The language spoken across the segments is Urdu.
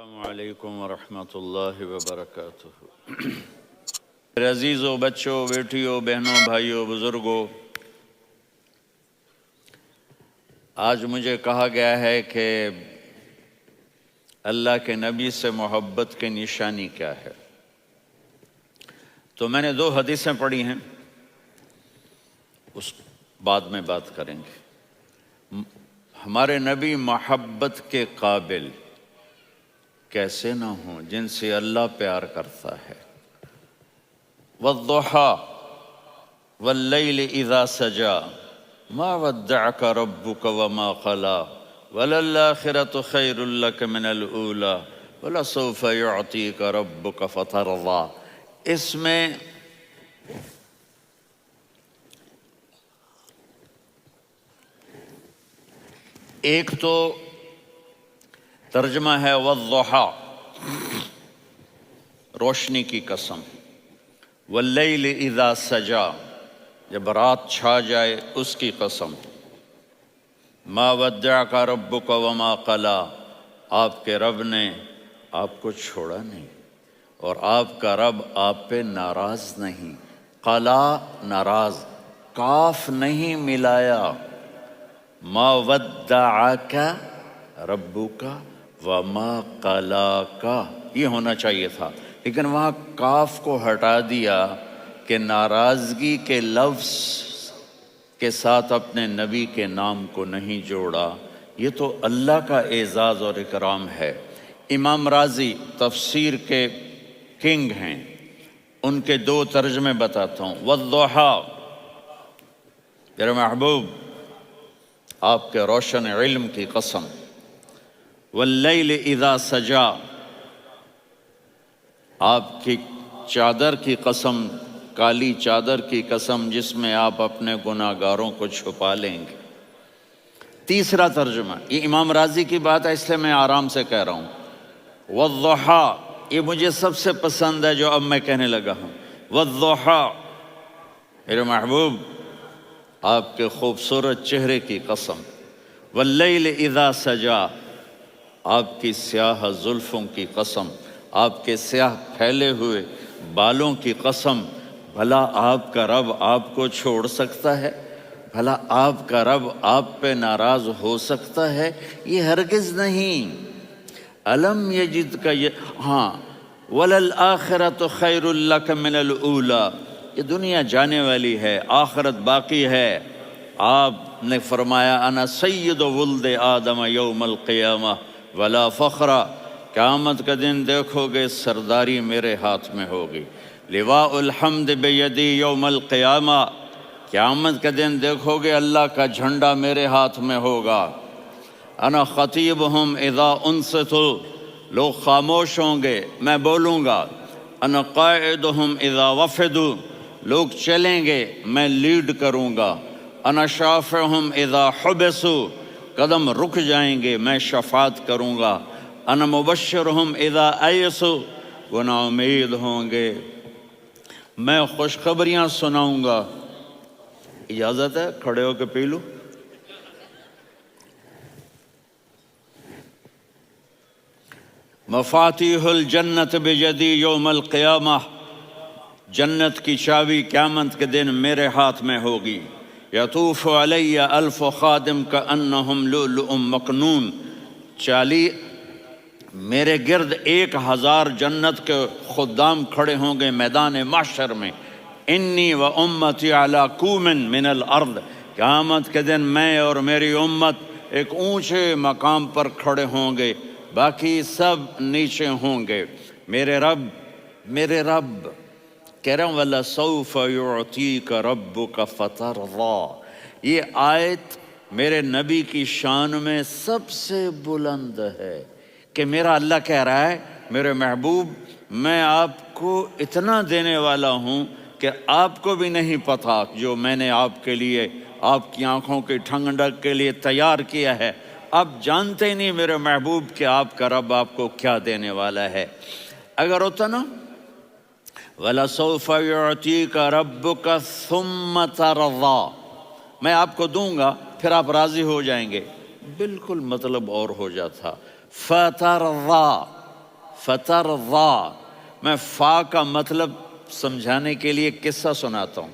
السلام علیکم ورحمۃ اللہ وبرکاتہ۔ میرے عزیزوں، بچوں، بیٹیوں، بہنوں، بھائیوں، بزرگوں، آج مجھے کہا گیا ہے کہ اللہ کے نبی سے محبت کی نشانی کیا ہے، تو میں نے 2 حدیثیں پڑھی ہیں، اس بعد میں بات کریں گے۔ ہمارے نبی محبت کے قابل کیسے نہ ہوں جن سے اللہ پیار کرتا ہے۔ وَالضُّحَى وَاللَّيْلِ إِذَا سَجَى مَا وَدَّعَكَ رَبُّكَ وَمَا قَلَى وَلَلْآخِرَةُ خَيْرٌ لَكَ مِنَ الْأُولَى وَلَسَوْفَ يُعْطِيكَ رَبُّكَ فَتَرْضَى۔ اس میں ایک تو ترجمہ ہے وَالضُّحَى، روشنی کی قسم، وَاللَّيْلِ إِذَا سَجَى، جب رات چھا جائے اس کی قسم، مَا وَدَّعَكَ رَبُّكَ وَمَا قَلَى، آپ کے رب نے آپ کو چھوڑا نہیں اور آپ کا رب آپ پہ ناراض نہیں۔ قلا ناراض، کاف نہیں ملایا۔ مَا وَدَّعَكَ رَبُّكَ وَمَا قَلَاكَ، یہ ہونا چاہیے تھا، لیکن وہاں کاف کو ہٹا دیا کہ ناراضگی کے لفظ کے ساتھ اپنے نبی کے نام کو نہیں جوڑا۔ یہ تو اللہ کا اعزاز اور اکرام ہے۔ امام راضی تفسیر کے کنگ ہیں، ان کے 2 ترجمے بتاتا ہوں۔ وَالضُّحَى، میرے محبوب آپ کے روشن علم کی قسم۔ وَاللَّيْلِ إِذَا سَجَى، آپ کی چادر کی قسم، کالی چادر کی قسم جس میں آپ اپنے گناہ گاروں کو چھپا لیں گے۔ تیسرا ترجمہ، یہ امام راضی کی بات ہے اس لیے میں آرام سے کہہ رہا ہوں۔ وَالضُّحَى، یہ مجھے سب سے پسند ہے جو اب میں کہنے لگا ہوں۔ وَالضُّحَى، میرے محبوب آپ کے خوبصورت چہرے کی قسم۔ وَاللَّيْلِ إِذَا سَجَى، آپ کی سیاہ زلفوں کی قسم، آپ کے سیاہ پھیلے ہوئے بالوں کی قسم۔ بھلا آپ کا رب آپ کو چھوڑ سکتا ہے؟ بھلا آپ کا رب آپ پہ ناراض ہو سکتا ہے؟ یہ ہرگز نہیں۔ الم یجد کا ہاں، وَلَلْآخِرَةُ خَيْرٌ لَكَ مِنَ الْأُولَى، یہ دنیا جانے والی ہے، آخرت باقی ہے۔ آپ نے فرمایا انا سید ولد آدم یوم القیامہ ولا فخر، قیامت کا دن دیکھو گے سرداری میرے ہاتھ میں ہوگی۔ لواء الحمد بیدی یوم القیامہ، قیامت کا دن دیکھو گے اللہ کا جھنڈا میرے ہاتھ میں ہوگا۔ انا خطیبہم اذا انصتوا، لوگ خاموش ہوں گے میں بولوں گا۔ انا قائدہم اذا وفدوا، لوگ چلیں گے میں لیڈ کروں گا۔ انا شافعہم اذا حبسوا، قدم رک جائیں گے میں شفاعت کروں گا۔ انا مبشرہم اذا ایسوا، وہ نا امید ہوں گے میں خوشخبریاں سناؤں گا۔ اجازت ہے کھڑے ہو کے پی لوں؟ مفاتیح الجنت بیدی یوم القیامہ، جنت کی چابی قیامت کے دن میرے ہاتھ میں ہوگی۔ یطوف علی الف خادم کانہم لؤلؤ مکنون، میرے گرد 1000 جنت کے خدام کھڑے ہوں گے میدان محشر میں۔ انی و امتی علی کوم من الارض، قیامت کے دن میں اور میری امت ایک اونچے مقام پر کھڑے ہوں گے، باقی سب نیچے ہوں گے۔ میرے رب کہہ رہا ہوں وَلَسَوْفَ يُعْطِيكَ رَبُّكَ فَتَرْضَى، یہ آیت میرے نبی کی شان میں سب سے بلند ہے کہ میرا اللہ کہہ رہا ہے میرے محبوب میں آپ کو اتنا دینے والا ہوں کہ آپ کو بھی نہیں پتا جو میں نے آپ کے لیے، آپ کی آنکھوں کی ٹھنڈک کے لیے تیار کیا ہے۔ آپ جانتے نہیں میرے محبوب کہ آپ کا رب آپ کو کیا دینے والا ہے۔ اگر ہوتا نا وَلَسَوْفَ يُعْطِيكَ رَبُّكَ ثُمَّ تَرْضَى، میں آپ کو دوں گا پھر آپ راضی ہو جائیں گے، بالکل مطلب اور ہو جاتا۔ فَتَرْضَى، فترضا، میں فا کا مطلب سمجھانے کے لیے قصہ سناتا ہوں۔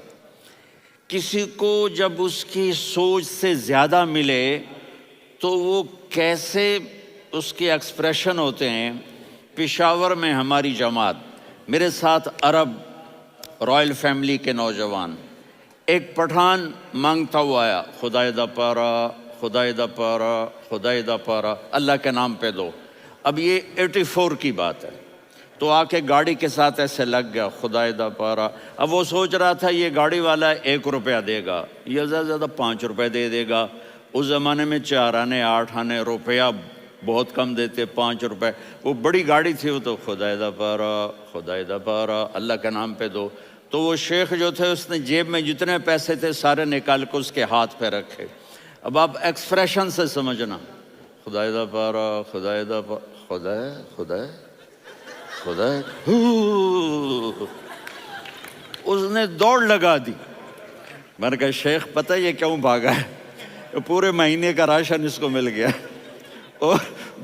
کسی کو جب اس کی سوچ سے زیادہ ملے تو وہ کیسے اس کے ایکسپریشن ہوتے ہیں۔ پشاور میں ہماری جماعت، میرے ساتھ عرب رائل فیملی کے نوجوان، ایک پٹھان مانگتا ہوا آیا، خدائے دا پارا، خدائے دا پارا، خدائے دا پارا، اللہ کے نام پہ دو۔ اب یہ 84 کی بات ہے، تو آ کے گاڑی کے ساتھ ایسے لگ گیا، خدائے دا پارا۔ اب وہ سوچ رہا تھا یہ گاڑی والا 1 روپیہ دے گا، یہ زیادہ زیادہ 5 روپے دے دے گا۔ اس زمانے میں 4 آنے 8 آنے روپیہ بہت کم دیتے، 5 روپے، وہ بڑی گاڑی تھی، وہ تو خدائے دا پارا، خدائے دا پارا، اللہ کے نام پہ دو۔ تو وہ شیخ جو تھے اس نے جیب میں جتنے پیسے تھے سارے نکال کے اس کے ہاتھ پہ رکھے۔ اب آپ ایکسپریشن سے سمجھنا، خدائے دا پارا، خدائے دا پارا، خدائے خدائے خدائے، اس نے دوڑ لگا دی۔ میں نے کہا شیخ پتہ یہ کیوں بھاگا ہے؟ پورے مہینے کا راشن اس کو مل گیا، اور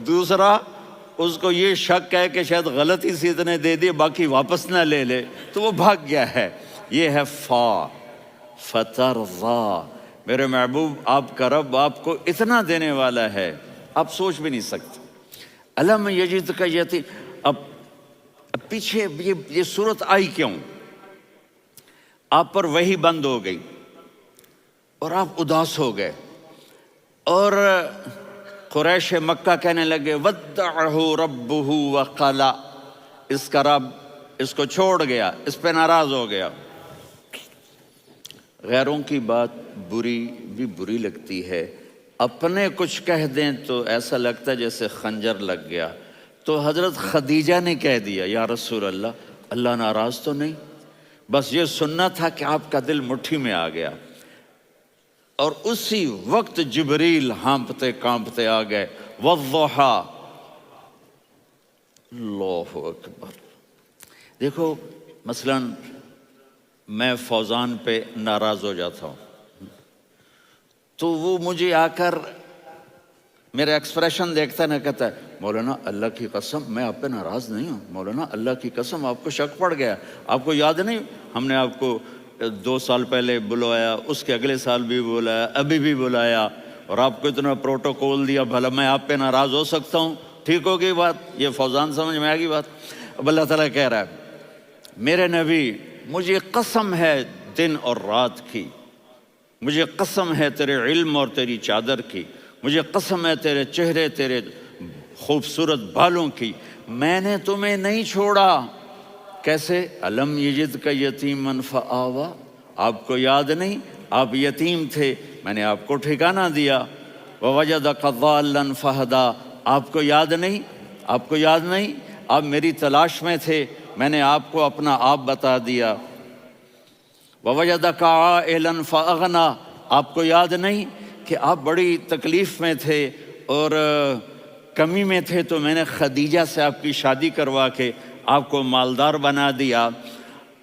دوسرا اس کو یہ شک ہے کہ شاید غلطی سے اتنے دے دیے باقی واپس نہ لے لے، تو وہ بھاگ گیا ہے۔ یہ ہے فا، فترضا۔ میرے محبوب آپ کا رب آپ کو اتنا دینے والا ہے آپ سوچ بھی نہیں سکتے۔ الم یجدک یتیم، اب پیچھے یہ صورت آئی کیوں؟ آپ پر وحی بند ہو گئی اور آپ اداس ہو گئے، اور قریش مکہ کہنے لگے ودعہ ربہ وقلا، اس کا رب اس کو چھوڑ گیا، اس پہ ناراض ہو گیا۔ غیروں کی بات بری لگتی ہے، اپنے کچھ کہہ دیں تو ایسا لگتا ہے جیسے خنجر لگ گیا۔ تو حضرت خدیجہ نے کہہ دیا یا رسول اللہ، اللہ ناراض تو نہیں؟ بس یہ سننا تھا کہ آپ کا دل مٹھی میں آ گیا۔ اور اسی وقت جبریل ہانپتے کانپتے آ گئے، والضحی، اللہ اکبر۔ دیکھو مثلا میں فوزان پہ ناراض ہو جاتا ہوں تو وہ مجھے آ کر میرا ایکسپریشن دیکھتا ہے، نہ کہتا ہے مولانا اللہ کی قسم میں آپ پہ ناراض نہیں ہوں، مولانا اللہ کی قسم آپ کو شک پڑ گیا، آپ کو یاد نہیں ہم نے آپ کو 2 سال پہلے بلوایا، اس کے اگلے سال بھی بلایا، ابھی بھی بلایا، اور آپ کو اتنا پروٹوکول دیا، بھلا میں آپ پہ ناراض ہو سکتا ہوں؟ ٹھیک ہوگی بات؟ یہ فوزان سمجھ میں آ گئی بات؟ اب اللہ تعالیٰ کہہ رہا ہے میرے نبی مجھے قسم ہے دن اور رات کی، مجھے قسم ہے تیرے علم اور تیری چادر کی، مجھے قسم ہے تیرے چہرے تیرے خوبصورت بالوں کی، میں نے تمہیں نہیں چھوڑا۔ کیسے؟ الم یجدک یتیما فآویٰ، آپ کو یاد نہیں آپ یتیم تھے، میں نے آپ کو ٹھکانہ دیا۔ ووجدک ضالا فہدیٰ، آپ کو یاد نہیں، آپ کو یاد نہیں آپ میری تلاش میں تھے، میں نے آپ کو اپنا آپ بتا دیا۔ ووجدک عائلا فاغنیٰ، آپ کو یاد نہیں کہ آپ بڑی تکلیف میں تھے اور کمی میں تھے، تو میں نے خدیجہ سے آپ کی شادی کروا کے آپ کو مالدار بنا دیا۔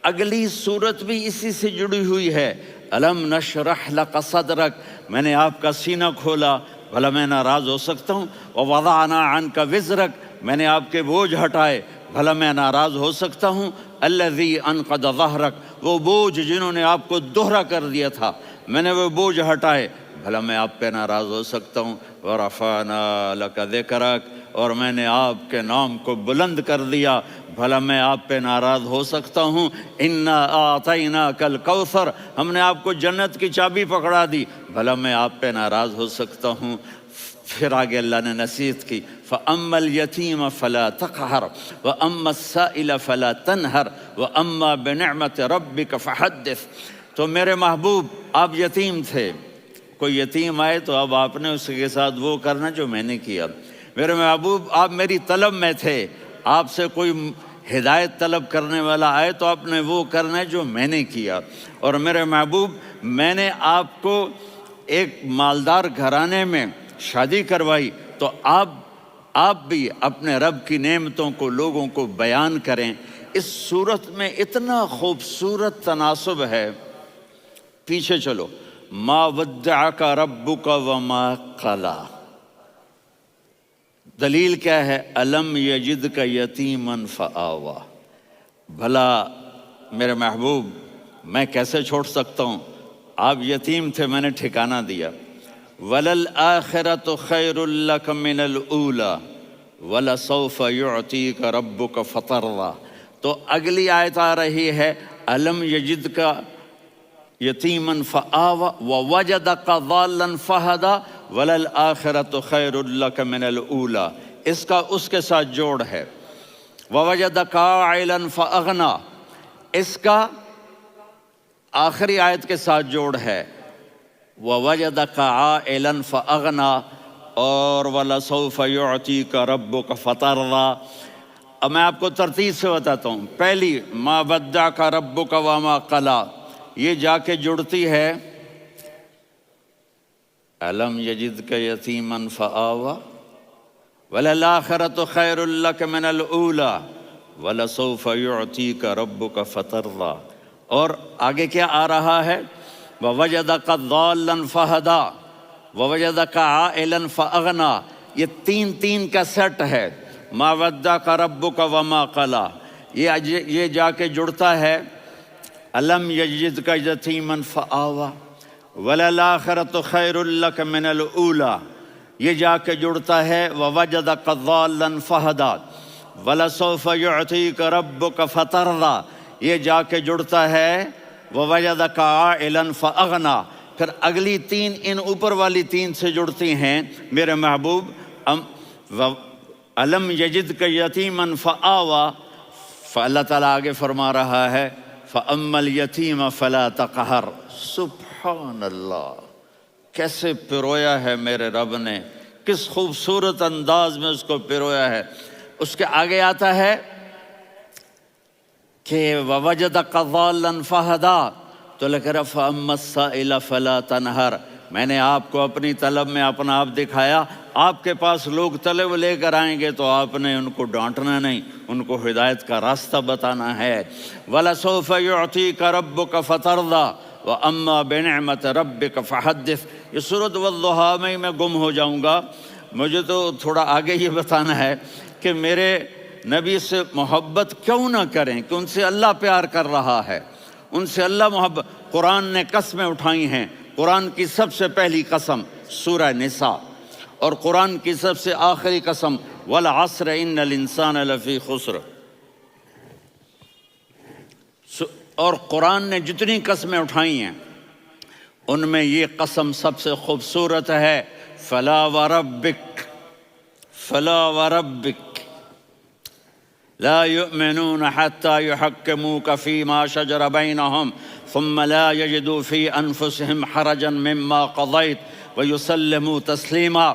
اگلی صورت بھی اسی سے جڑی ہوئی ہے، الم نشرح لک صدرک، میں نے آپ کا سینہ کھولا، بھلا میں ناراض ہو سکتا ہوں؟ ووضعنا عنک وزرک، میں نے آپ کے بوجھ ہٹائے، بھلا میں ناراض ہو سکتا ہوں؟ الذی انقض ظہرک، وہ بوجھ جنہوں نے آپ کو دوہرا کر دیا تھا، میں نے وہ بوجھ ہٹائے، بھلا میں آپ پہ ناراض ہو سکتا ہوں؟ ورفعنا لک ذکرک، اور میں نے آپ کے نام کو بلند کر دیا، بھلا میں آپ پہ ناراض ہو سکتا ہوں؟ انا اعطیناک الکوثر، ہم نے آپ کو جنت کی چابی پکڑا دی، بھلا میں آپ پہ ناراض ہو سکتا ہوں؟ پھر آگے اللہ نے نصیحت کی، فَأَمَّا الْيَتِيمَ فَلَا تَقْهَرْ وَأَمَّا السَّائِلَ فَلَا تَنْهَرْ وَأَمَّا بِنِعْمَةِ رَبِّكَ فَحَدِّثْ۔ تو میرے محبوب آپ یتیم تھے، کوئی یتیم آئے تو اب آپ نے اس کے ساتھ وہ کرنا جو میں نے کیا۔ میرے محبوب آپ میری طلب میں تھے، آپ سے کوئی ہدایت طلب کرنے والا آئے تو آپ نے وہ کرنا ہے جو میں نے کیا۔ اور میرے محبوب میں نے آپ کو ایک مالدار گھرانے میں شادی کروائی، تو آپ بھی اپنے رب کی نعمتوں کو لوگوں کو بیان کریں۔ اس صورت میں اتنا خوبصورت تناسب ہے، پیچھے چلو، ما ودعک ربک وما قلی، دلیل کیا ہے؟ الم یجد کا یتیمن فآوا، بھلا میرے محبوب میں کیسے چھوڑ سکتا ہوں؟ آپ یتیم تھے، میں نے ٹھکانہ دیا۔ وَلَلْآخِرَةُ خَيْرٌ لَكَ مِنَ الْأُولَى وَلَسَوْفَ يُعْطِيكَ رَبُّكَ فَتَرْضَىٰ۔ تو اگلی آیت آ رہی ہے الم یجد کا یتیمن فآوا ووجدک ضالا فہدا وللآخرۃ خیر لک من الاولی، اس کا اس کے ساتھ جوڑ ہے۔ ووجدک عائلا فاغنی، اس کا آخری آیت کے ساتھ جوڑ ہے ووجدک عائلا فاغنی اور ولسوف یعطیک ربک فترضیٰ۔ اب میں آپ کو ترتیب سے بتاتا ہوں۔ پہلی ما ودعک ربک وما قلی، یہ جا کے جڑتی ہے الم یجدک یتیما فآوا وللآخرۃ خیر لک من الاولی ولسوف یعطیک ربک فترضیٰ۔ اور آگے کیا آ رہا ہے؟ ووجدک ضالا فہدا ووجدک عائلا فاغنی، یہ تین تین کا سیٹ ہے۔ ما ودعک ربک وما قلی، یہ جا کے جڑتا ہے الم یجدک یتیما فآوا وللآخرۃ خیر لک من الاولی، یہ جا کے جڑتا ہے ووجدک ضالا فہدا ولسوف یعطیک ربک فترضیٰ، یہ جا کے جڑتا ہے ووجدک عائلا فاغنی۔ پھر اگلی تین ان اوپر والی تین سے جڑتی ہیں میرے محبوب۔ الم یجدک یتیما فآوا، فاللہ تعالیٰ آگے فرما رہا ہے فَأَمَّا الْيَتِيمَ فَلَا تَقْهَرْ۔ سبحان اللہ، کیسے پرویا ہے میرے رب نے، کس خوبصورت انداز میں اس کو پرویا ہے۔ اس کے آگے آتا ہے کہ وَوَجَدَكَ ضَالًّا فَهَدَىٰ، تو لکھ رہا فَأَمَّا السَّائِلَ فَلَا تَنْهَرْ، میں نے آپ کو اپنی طلب میں اپنا آپ دکھایا۔ آپ کے پاس لوگ طلب لے کر آئیں گے تو آپ نے ان کو ڈانٹنا نہیں، ان کو ہدایت کا راستہ بتانا ہے۔ وَلَسَوْفَ يُعْطِيكَ رَبُّكَ فَتَرْضَىٰ وَأَمَّا بِنِعْمَةِ رَبِّكَ فَحَدِّثْ۔ یہ سورۃ والضحیٰ میں گم ہو جاؤں گا، مجھے تو تھوڑا آگے یہ بتانا ہے کہ میرے نبی سے محبت کیوں نہ کریں، کہ ان سے اللہ پیار کر رہا ہے، ان سے اللہ محبت۔ قرآن نے قسمیں اٹھائی ہیں، قرآن کی سب سے پہلی قسم سورہ نساء، اور قرآن کی سب سے آخری قسم والعصر ان الانسان لفی خسر۔ اور قرآن نے جتنی قسمیں اٹھائی ہیں ان میں یہ قسم سب سے خوبصورت ہے، فلا وربک فلا وربک لا يؤمنون حتى يحكموك فيما شجر بينهم ثم لا يجدوا في انفسهم حرجا مما قضيت ويسلموا تسلیما۔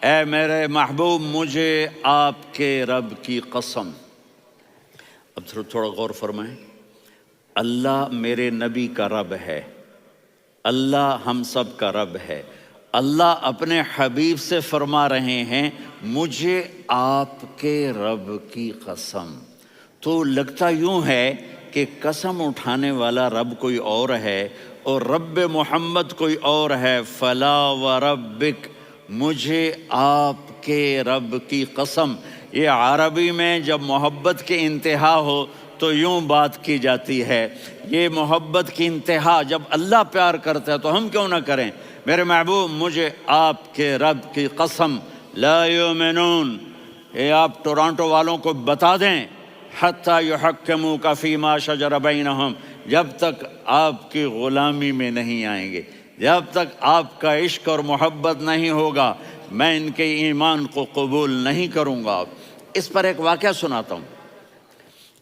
اے میرے محبوب، مجھے آپ کے رب کی قسم۔ اب تھوڑا غور فرمائیں، اللہ میرے نبی کا رب ہے، اللہ ہم سب کا رب ہے۔ اللہ اپنے حبیب سے فرما رہے ہیں مجھے آپ کے رب کی قسم۔ تو لگتا یوں ہے کہ قسم اٹھانے والا رب کوئی اور ہے اور رب محمد کوئی اور ہے۔ فلا وربک، مجھے آپ کے رب کی قسم۔ یہ عربی میں جب محبت کی انتہا ہو تو یوں بات کی جاتی ہے، یہ محبت کی انتہا جب اللہ پیار کرتا ہے تو ہم کیوں نہ کریں۔ میرے محبوب، مجھے آپ کے رب کی قسم، لا یؤمنون، یہ آپ ٹورانٹو والوں کو بتا دیں، حتی یحکموک فیما شجر بینہم، جب تک آپ کی غلامی میں نہیں آئیں گے، جب تک آپ کا عشق اور محبت نہیں ہوگا، میں ان کے ایمان کو قبول نہیں کروں گا۔ اس پر ایک واقعہ سناتا ہوں۔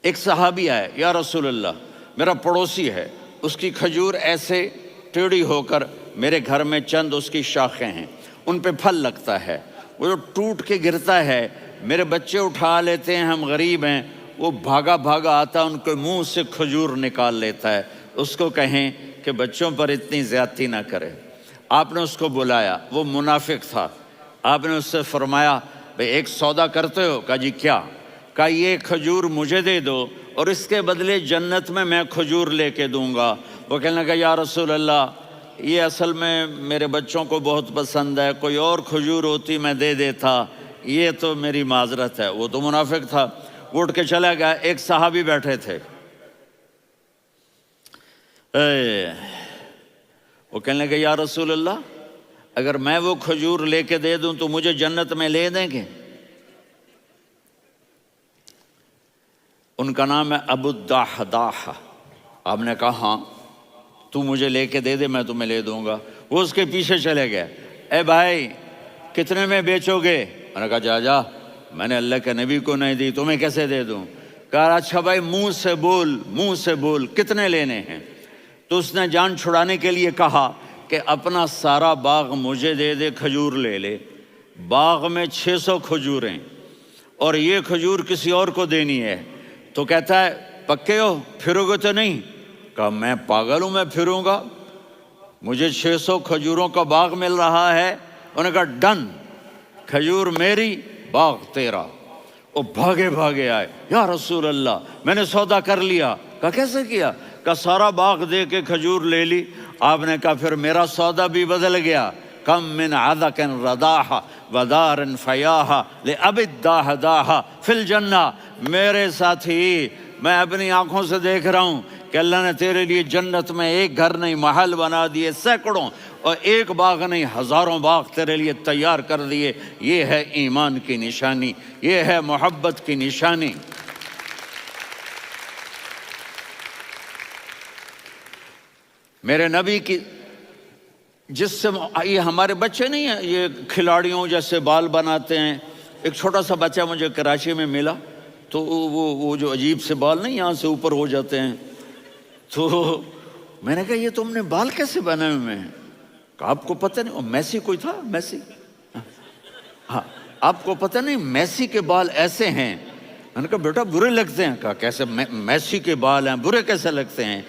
ایک صحابی آئے، یا رسول اللہ، میرا پڑوسی ہے، اس کی کھجور ایسے ٹیڑھی ہو کر میرے گھر میں چند اس کی شاخیں ہیں، ان پہ پھل لگتا ہے، وہ جو ٹوٹ کے گرتا ہے، میرے بچے اٹھا لیتے ہیں، ہم غریب ہیں، وہ بھاگا بھاگا آتا ہے، ان کے منہ سے کھجور نکال لیتا ہے۔ اس کو کہیں کہ بچوں پر اتنی زیادتی نہ کرے۔ آپ نے اس کو بلایا، وہ منافق تھا، آپ نے اس سے فرمایا بھئی ایک سودا کرتے ہو؟ کہا جی کیا؟ کہا یہ کھجور مجھے دے دو اور اس کے بدلے جنت میں کھجور لے کے دوں گا۔ وہ کہنے لگا یا رسول اللہ، یہ اصل میں میرے بچوں کو بہت پسند ہے، کوئی اور کھجور ہوتی میں دے دیتا، یہ تو میری معذرت ہے۔ وہ تو منافق تھا، وہ اٹھ کے چلا گیا۔ ایک صحابی بیٹھے تھے، وہ کہنے لگے یا رسول اللہ، اگر میں وہ کھجور لے کے دے دوں تو مجھے جنت میں لے دیں گے؟ ان کا نام ہے ابو الدحداح۔ آپ نے کہا ہاں، تو مجھے لے کے دے دے، میں تمہیں لے دوں گا۔ وہ اس کے پیچھے چلے گئے، اے بھائی کتنے میں بیچو گے؟ میں نے کہا جا میں نے اللہ کے نبی کو نہیں دی، تمہیں کیسے دے دوں؟ کہا اچھا بھائی منہ سے بول کتنے لینے ہیں؟ تو اس نے جان چھڑانے کے لیے کہا کہ اپنا سارا باغ مجھے دے دے، کھجور لے لے۔ باغ میں 600 کھجوریں اور یہ کھجور کسی اور کو دینی ہے۔ تو کہتا ہے پکے ہو، پھرو گے تو نہیں؟ کہا میں پاگل ہوں، میں پھروں گا؟ مجھے 600 کھجوروں کا باغ مل رہا ہے۔ انہوں نے کہا ڈن، کھجور میری، باغ تیرا۔ وہ بھاگے آئے، یا رسول اللہ میں نے سودا کر لیا۔ کہا کیسے کیا؟ کہا سارا باغ دے کے کھجور لے لی۔ آپ نے کہا پھر میرا سودا بھی بدل گیا۔ کم من عذق رداح ودار فیاح لأبی الدحداح فی الجنہ۔ میرے ساتھی، میں اپنی آنکھوں سے دیکھ رہا ہوں کہ اللہ نے تیرے لیے جنت میں ایک گھر نہیں محل بنا دیے سینکڑوں، اور ایک باغ نہیں ہزاروں باغ تیرے لیے تیار کر دیے۔ یہ ہے ایمان کی نشانی، یہ ہے محبت کی نشانی۔ میرے نبی کی جس سے یہ ہمارے بچے نہیں ہیں یہ کھلاڑیوں جیسے بال بناتے ہیں۔ ایک چھوٹا سا بچہ مجھے کراچی میں ملا، تو وہ جو عجیب سے بال نہیں یہاں سے اوپر ہو جاتے ہیں، تو میں نے کہا یہ تم نے بال کیسے بنائے ہوئے ہیں؟ کہا آپ کو پتہ نہیں؟ میسی کوئی تھا، میسی، ہاں آپ کو پتہ نہیں میسی کے بال ایسے ہیں؟ میں نے کہا بیٹا برے لگتے ہیں۔ کہا کیسے؟ میسی کے بال ہیں برے کیسے لگتے ہیں؟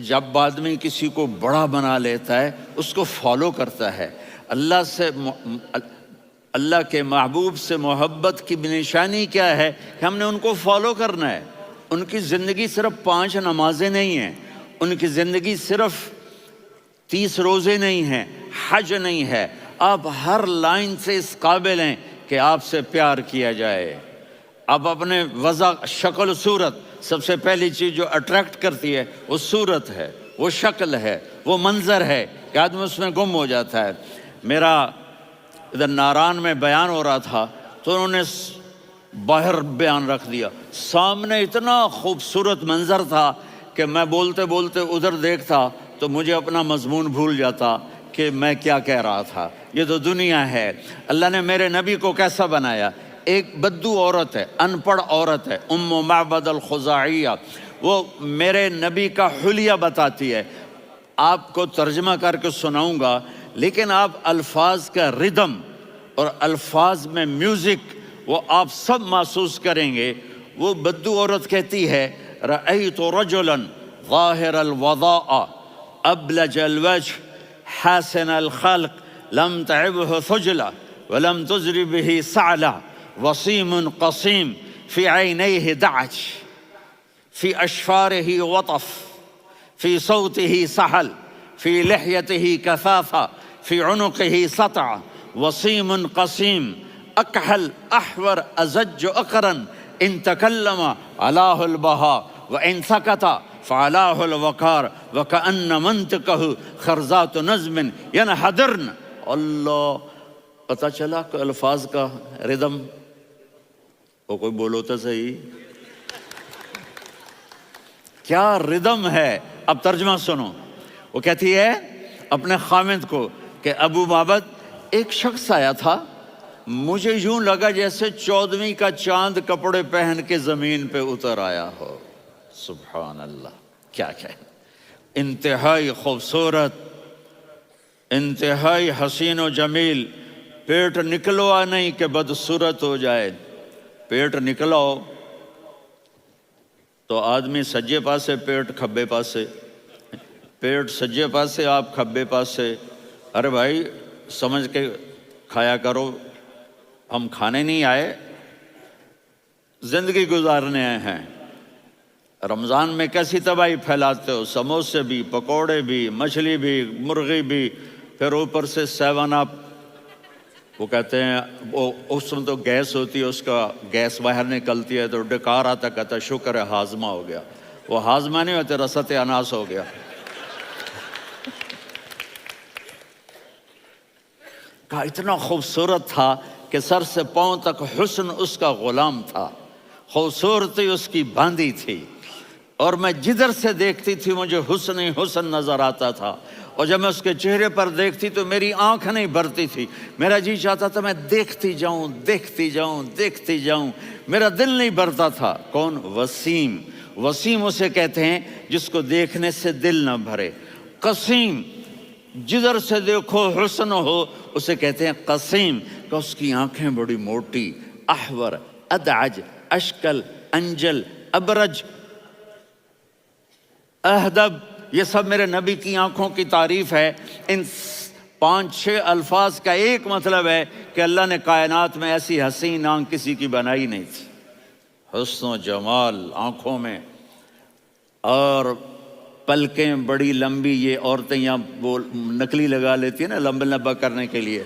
جب آدمی کسی کو بڑا بنا لیتا ہے اس کو فالو کرتا ہے۔ اللہ کے محبوب سے محبت کی نشانی کیا ہے کہ ہم نے ان کو فالو کرنا ہے۔ ان کی زندگی صرف 5 نمازیں نہیں ہیں، ان کی زندگی صرف 30 روزے نہیں ہیں، حج نہیں ہے۔ آپ ہر لائن سے اس قابل ہیں کہ آپ سے پیار کیا جائے۔ آپ اپنے وضع، شکل و صورت، سب سے پہلی چیز جو اٹریکٹ کرتی ہے وہ صورت ہے، وہ شکل ہے، وہ منظر ہے کہ آدمی اس میں گم ہو جاتا ہے۔ میرا ادھر ناران میں بیان ہو رہا تھا تو انہوں نے باہر بیان رکھ دیا، سامنے اتنا خوبصورت منظر تھا کہ میں بولتے بولتے ادھر دیکھتا تو مجھے اپنا مضمون بھول جاتا کہ میں کیا کہہ رہا تھا۔ یہ تو دنیا ہے۔ اللہ نے میرے نبی کو کیسا بنایا؟ ایک بدو عورت ہے، ان پڑھ عورت ہے، ام معبد الخزاعیہ، وہ میرے نبی کا حلیہ بتاتی ہے۔ آپ کو ترجمہ کر کے سناؤں گا، لیکن آپ الفاظ کا ردم اور الفاظ میں میوزک وہ آپ سب محسوس کریں گے۔ وہ بدو عورت کہتی ہے رأیت رجلا ظاہر الوضاء ابلج الوجه حاسن الخلق لم تعبه ثجلة ولم تزر به سعلة وصيم قصيم في عينيه دعج في أشفاره وطف في صوته سحل في لحيته كثافة في عنقه سطع وصيم قصيم أكحل أحور أزج أقرن إن تكلم علاه البهاء وإن سكت فعلاه الوقار وكأن منطقه خرزات نظم ينحدرن۔ اللہ، پتہ چلا کہ الفاظ کا ردم، وہ کوئی بولو تو صحیح، کیا ردم ہے۔ اب ترجمہ سنو۔ وہ کہتی ہے اپنے خامد کو کہ ابو معبد، ایک شخص آیا تھا، مجھے یوں لگا جیسے 14ویں کا چاند کپڑے پہن کے زمین پہ اتر آیا ہو۔ سبحان اللہ، کیا انتہائی خوبصورت، انتہائی حسین و جمیل۔ پیٹ نکلوا نہیں کہ بدصورت ہو جائے۔ پیٹ نکلاؤ تو آدمی سجے پاسے پیٹ، کھبے پاسے پیٹ، سجے پاسے آپ، کھبے پاسے۔ ارے بھائی سمجھ کے کھایا کرو، ہم کھانے نہیں آئے، زندگی گزارنے آئے ہیں۔ رمضان میں کیسی تباہی پھیلاتے ہو، سموسے بھی، پکوڑے بھی، مچھلی بھی، مرغی بھی، پھر اوپر سے 7 اپ۔ وہ کہتے ہیں وہ اس میں تو گیس ہوتی ہے، اس کا گیس باہر نکلتی ہے تو ڈکار آتا، کہتا ہے شکر ہے ہاضمہ ہو گیا. وہ ہاضمہ نہیں ہوتے، رسط اناس ہو گیا. کہا اتنا خوبصورت تھا کہ سر سے پاؤں تک حسن اس کا غلام تھا، خوبصورتی اس کی باندھی تھی، اور میں جدھر سے دیکھتی تھی مجھے حسن ہی حسن نظر آتا تھا. اور جب میں اس کے چہرے پر دیکھتی تو میری آنکھ نہیں بھرتی تھی، میرا جی چاہتا تھا میں دیکھتی جاؤں دیکھتی جاؤں دیکھتی جاؤں، میرا دل نہیں بھرتا تھا. کون؟ وسیم. وسیم اسے کہتے ہیں جس کو دیکھنے سے دل نہ بھرے. قسیم، جدھر سے دیکھو حسن ہو، اسے کہتے ہیں قسیم، کہ اس کی آنکھیں بڑی موٹی، احور، ادعج، اشکل، انجل، ابرج، اہدب، یہ سب میرے نبی کی آنکھوں کی تعریف ہے. ان 5-6 الفاظ کا ایک مطلب ہے کہ اللہ نے کائنات میں ایسی حسین آنکھ کسی کی بنائی نہیں تھی. حسن و جمال آنکھوں میں، اور پلکیں بڑی لمبی. یہ عورتیں یہاں وہ نکلی لگا لیتی ہیں نا لمبا لمبا کرنے کے لیے،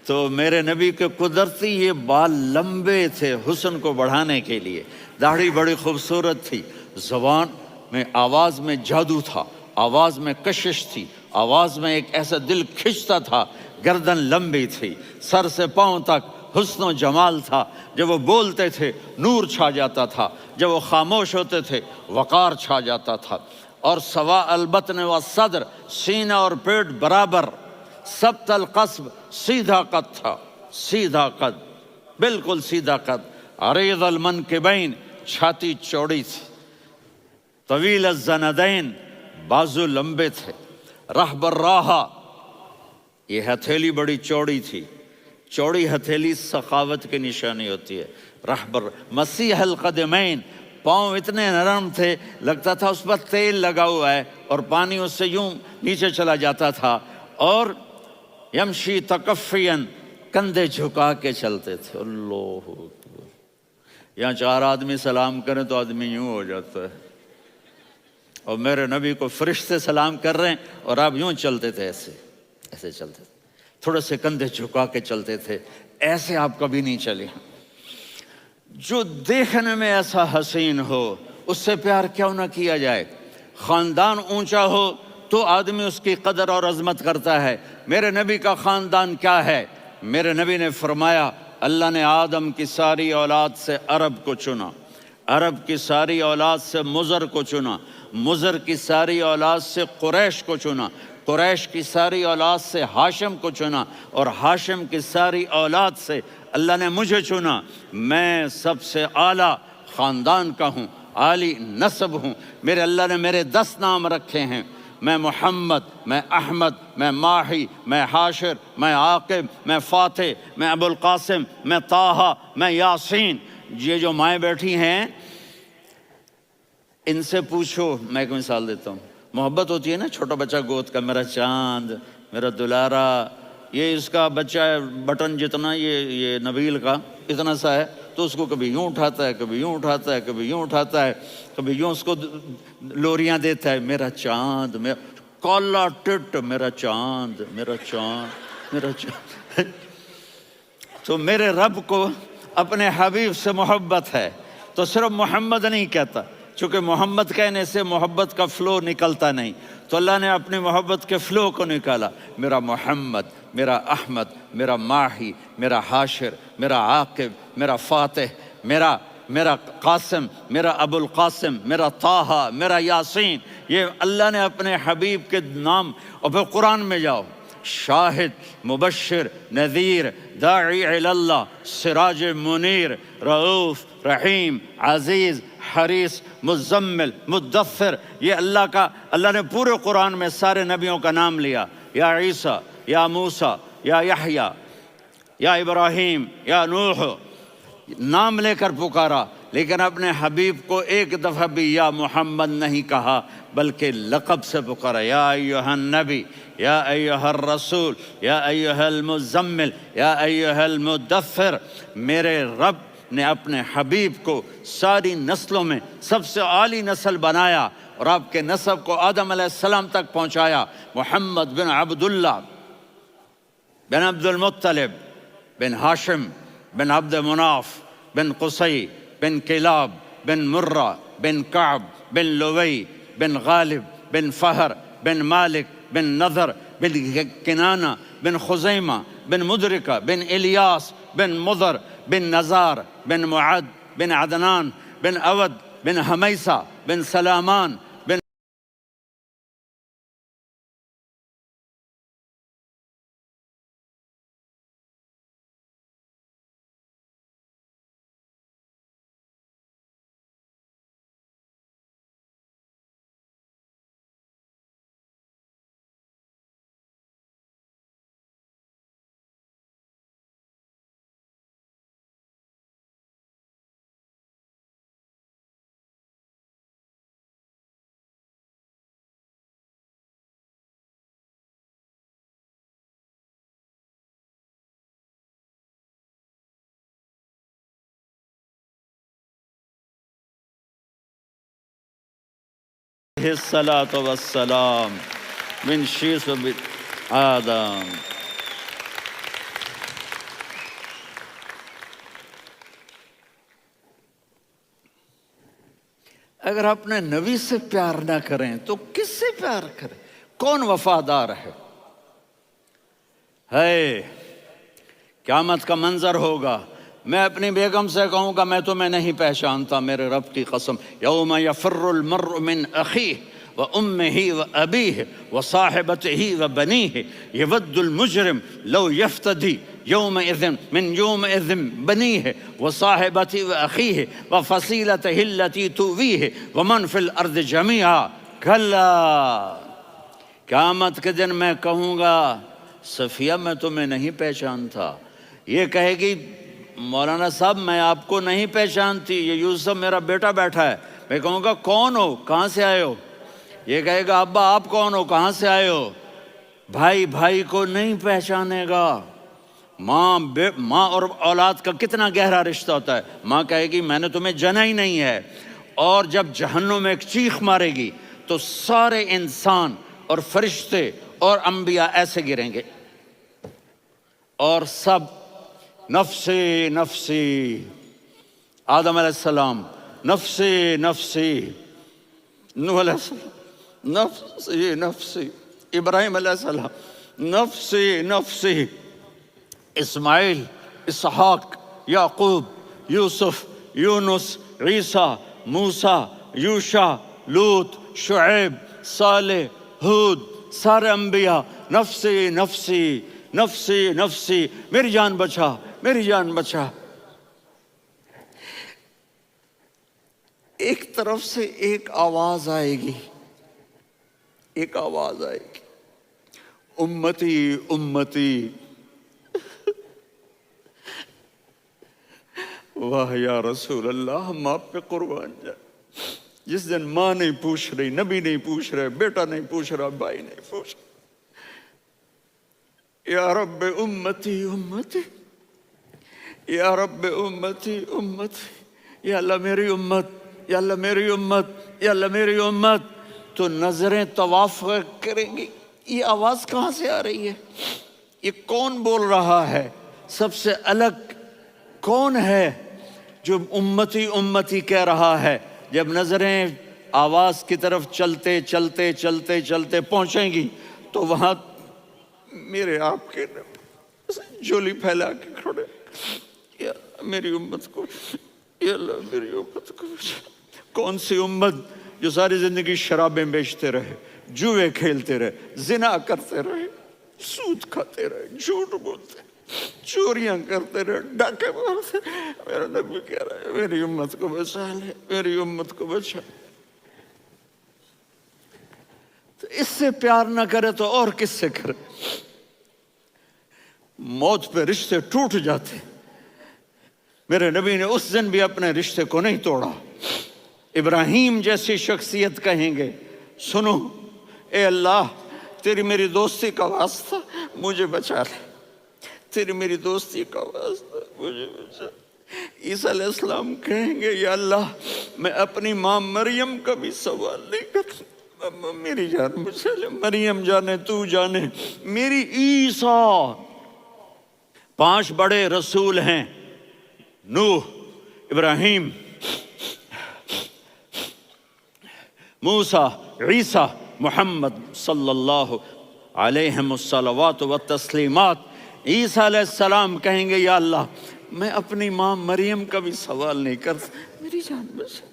تو میرے نبی کے قدرتی یہ بال لمبے تھے حسن کو بڑھانے کے لیے. داڑھی بڑی خوبصورت تھی. زبان میں، آواز میں جادو تھا، آواز میں کشش تھی، آواز میں ایک ایسا دل کھنچتا تھا. گردن لمبی تھی، سر سے پاؤں تک حسن و جمال تھا. جب وہ بولتے تھے نور چھا جاتا تھا، جب وہ خاموش ہوتے تھے وقار چھا جاتا تھا. اور سوا البطن و صدر، سینہ اور پیٹ برابر، سبت القصب، سیدھا قد تھا، سیدھا قد، بالکل سیدھا قد. عریض المنکبین، چھاتی چوڑی تھی. طویل الزندین، بازو لمبے تھے. رحب الراحہ، یہ ہتھیلی بڑی چوڑی تھی. چوڑی ہتھیلی سخاوت کی نشانی ہوتی ہے. رحب مسیح القدمین، پاؤں اتنے نرم تھے لگتا تھا اس پر تیل لگا ہوا ہے، اور پانی اس سے یوں نیچے چلا جاتا تھا. اور یمشی تکفین، کندھے جھکا کے چلتے تھے. اللہ اکبر. یہاں 4 آدمی سلام کریں تو آدمی یوں ہو جاتا ہے، اور میرے نبی کو فرشتے سلام کر رہے ہیں اور آپ یوں چلتے تھے، ایسے ایسے چلتے تھے، تھوڑے سے کندھے جھکا کے چلتے تھے. ایسے آپ کبھی نہیں چلے. جو دیکھنے میں ایسا حسین ہو اس سے پیار کیوں نہ کیا جائے. خاندان اونچا ہو تو آدمی اس کی قدر اور عظمت کرتا ہے. میرے نبی کا خاندان کیا ہے؟ میرے نبی نے فرمایا اللہ نے آدم کی ساری اولاد سے عرب کو چنا، عرب کی ساری اولاد سے مضر کو چنا، مضر کی ساری اولاد سے قریش کو چنا، قریش کی ساری اولاد سے ہاشم کو چنا، اور ہاشم کی ساری اولاد سے اللہ نے مجھے چنا. میں سب سے اعلیٰ خاندان کا ہوں، عالی نسب ہوں. میرے اللہ نے میرے 10 نام رکھے ہیں. میں محمد، میں احمد، میں ماہی، میں حاشر، میں عاقب، میں فاتح، میں ابو القاسم، میں طٰہٰ، میں یاسین. یہ جو مائیں بیٹھی ہیں ان سے پوچھو. میں ایک مثال دیتا ہوں. محبت ہوتی ہے نا، چھوٹا بچہ گود کا، میرا چاند، میرا دلارا. یہ اس کا بچہ ہے بٹن جتنا، یہ نبیل کا اتنا سا ہے، تو اس کو کبھی یوں اٹھاتا ہے، کبھی یوں اٹھاتا ہے، کبھی یوں اٹھاتا ہے، کبھی یوں اس کو لوریاں دیتا ہے. میرا چاند، میرا کالا ٹٹ، میرا چاند، میرا چاند، میرا چاند. تو میرے رب کو اپنے حبیب سے محبت ہے تو صرف محمد نہیں کہتا، چونکہ محمد کہنے سے محبت کا فلو نکلتا نہیں، تو اللہ نے اپنی محبت کے فلو کو نکالا. میرا محمد، میرا احمد، میرا ماہی، میرا حاشر، میرا عاقب، میرا فاتح، میرا قاسم، میرا ابو القاسم، میرا طٰہٰ، میرا یاسین. یہ اللہ نے اپنے حبیب کے نام. اور پھر قرآن میں جاؤ، شاہد، مبشر، نذیر، داعی الی اللہ، سراج منیر، رؤوف، رحیم، عزیز، حریص، مزمل، مدثر. یہ اللہ نے پورے قرآن میں سارے نبیوں کا نام لیا. یا عیسیٰ، یا موسیٰ، یا یحییٰ، یا ابراہیم، یا نوح، نام لے کر پکارا. لیکن اپنے حبیب کو ایک دفعہ بھی یا محمد نہیں کہا، بلکہ لقب سے پکارا. یا ایھا النبی، یا ایھا الرسول، یا ایھا المزمل، یا ایھا المدثر. میرے رب نے اپنے حبیب کو ساری نسلوں میں سب سے عالی نسل بنایا، اور آپ کے نسب کو آدم علیہ السلام تک پہنچایا. محمد بن عبداللہ بن عبد المطلب بن ہاشم بن عبد مناف بن قصی بن کلاب بن مرہ بن کعب بن لوی بن غالب بن فہر بن مالک بن نضر بن کنانہ بن خزیمہ بن مدرکہ بن الیاس بن مضر بن نزار بن معد بن عدنان بن اود بن حمیسہ بن سلامان بن الصلاة والسلام من شیس آدم. اگر اپنے نبی سے پیار نہ کریں تو کس سے پیار کریں؟ کون وفادار ہے؟ قیامت کا منظر ہوگا، میں اپنی بیگم سے کہوں گا میں تمہیں نہیں پہچانتا، میرے رب کی قسم، یوم یفر المرء من اخیہ وامہ وابیہ وصاحبتہ وبنیہ یود المجرم لو یفتدی یومئذ من یومئذ بنیہ وصاحبتہ واخیہ وفصیلتہ التی تؤویہ ومن فی الارض جمیعا کلا. قیامت کے دن میں کہوں گا صفیہ میں تمہیں نہیں پہچانتا، یہ کہے گی مولانا صاحب میں آپ کو نہیں پہچانتی، یہ یوسف میرا بیٹا بیٹھا ہے. میں کہوں گا کون ہو، کہاں سے آئے ہو؟ یہ کہے گا ابا آپ کون ہو، کہاں سے آئے ہو؟ بھائی بھائی کو نہیں پہچانے گا. ماں اور اولاد کا کتنا گہرا رشتہ ہوتا ہے. ماں کہے گی میں نے تمہیں جنا ہی نہیں ہے. اور جب جہنم میں ایک چیخ مارے گی تو سارے انسان اور فرشتے اور انبیاء ایسے گریں گے اور سب نفسی نفسی. آدم علیہ السلام نفسی نفسی، نوح علیہ السلام نفسی نفسی، ابراہیم علیہ السلام نفسی نفسی، اسماعیل، اسحاق، یعقوب، یوسف، یونس، عیسیٰ، موسیٰ، یوشع، لوط، شعیب، صالح، ہود، سارے انبیاء نفسی نفسی نفسی نفسی، میری جان بچا میری جان بچا. ایک طرف سے ایک آواز آئے گی، ایک آواز آئے گی، امتی امتی. واہ یا رسول اللہ، ہم آپ پہ قربان جائیں. جس دن ماں نہیں پوچھ رہی، نبی نہیں پوچھ رہے، بیٹا نہیں پوچھ رہا، بھائی نہیں پوچھ رہا، یا رب امتی امتی، یا رب امتی امتی، یا اللہ میری امت، یا اللہ میری امت، یا اللہ میری امت. تو نظریں طواف کریں گی، یہ آواز کہاں سے آ رہی ہے؟ یہ کون بول رہا ہے؟ سب سے الگ کون ہے جو امتی امتی کہہ رہا ہے؟ جب نظریں آواز کی طرف چلتے چلتے چلتے چلتے پہنچیں گی تو وہاں میرے آپ کے جولی پھیلا کے کھڑے، یا میری امت کو، یا اللہ میری امت کو. کون سی امت جو ساری زندگی شرابیں بیچتے رہے، جوئے کھیلتے رہے، زنا کرتے رہے، سود کھاتے رہے، جھوٹ بولتے، چوریاں کرتے رہے، ڈاکے مارتے. میرا نبی کہہ رہا ہے میری امت کو بچا لے، میری امت کو بچا. تو اس سے پیار نہ کرے تو اور کس سے کرے؟ موت پہ رشتے ٹوٹ جاتے. میرے نبی نے اس دن بھی اپنے رشتے کو نہیں توڑا. ابراہیم جیسی شخصیت کہیں گے سنو اے اللہ تیری میری دوستی کا واسطہ مجھے بچا لے، تیری میری دوستی کا واسطہ مجھے بچا. عیسیٰ علیہ السلام کہیں گے یا اللہ میں اپنی ماں مریم کا بھی سوال نہیں کرتا، میری جان بچا لے. مریم جانے تو جانے، میری عیسیٰ 5 بڑے رسول ہیں، نوح، ابراہیم، موسیٰ، عیسیٰ، محمد صلی اللہ علیہ الصلوات والتسلیمات۔ عیسیٰ علیہ السلام کہیں گے یا اللہ میں اپنی ماں مریم کا بھی سوال نہیں کرتا، میری جان بچا۔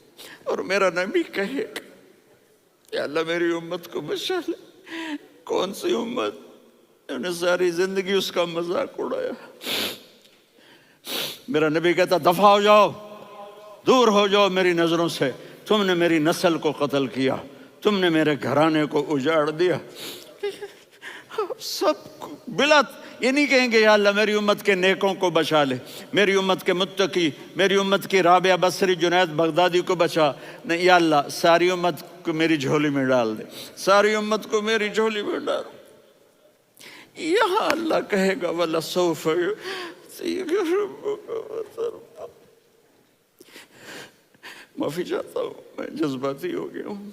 اور میرا نبی کہے یا اللہ میری امت کو بچا لے۔ کون سی امت؟ انہوں نے ساری زندگی اس کا مذاق اڑایا۔ میرا نبی کہتا دفع ہو جاؤ، دور ہو جاؤ میری نظروں سے، تم نے میری نسل کو قتل کیا، تم نے میرے گھرانے کو اجاڑ دیا۔ سب بلا یہ نہیں کہیں گے یا اللہ میری امت کے نیکوں کو بچا لے، میری امت کے متقی، میری امت کی رابعہ بصری، جنید بغدادی کو بچا، نہیں یا اللہ ساری امت کو میری جھولی میں ڈال دے، ساری امت کو میری جھولی میں ڈال۔ یہاں اللہ کہے گا وَلَسَوْفَ يُعْطِيكَ رَبُّكَ فَتَرْضَىٰ۔ معافی چاہتا ہوں، میں جذباتی ہو گیا ہوں۔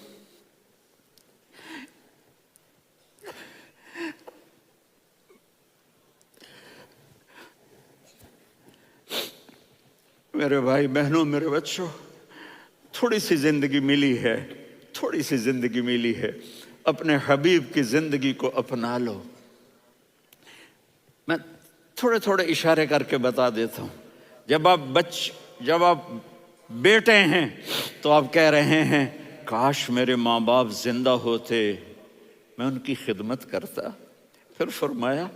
میرے بھائی بہنوں، میرے بچوں، تھوڑی سی زندگی ملی ہے، تھوڑی سی زندگی ملی ہے، اپنے حبیب کی زندگی کو اپنا لو۔ میں تھوڑے تھوڑے اشارے کر کے بتا دیتا ہوں۔ جب آپ بیٹے ہیں تو آپ کہہ رہے ہیں کاش میرے ماں باپ زندہ ہوتے، میں ان کی خدمت کرتا۔ پھر فرمایا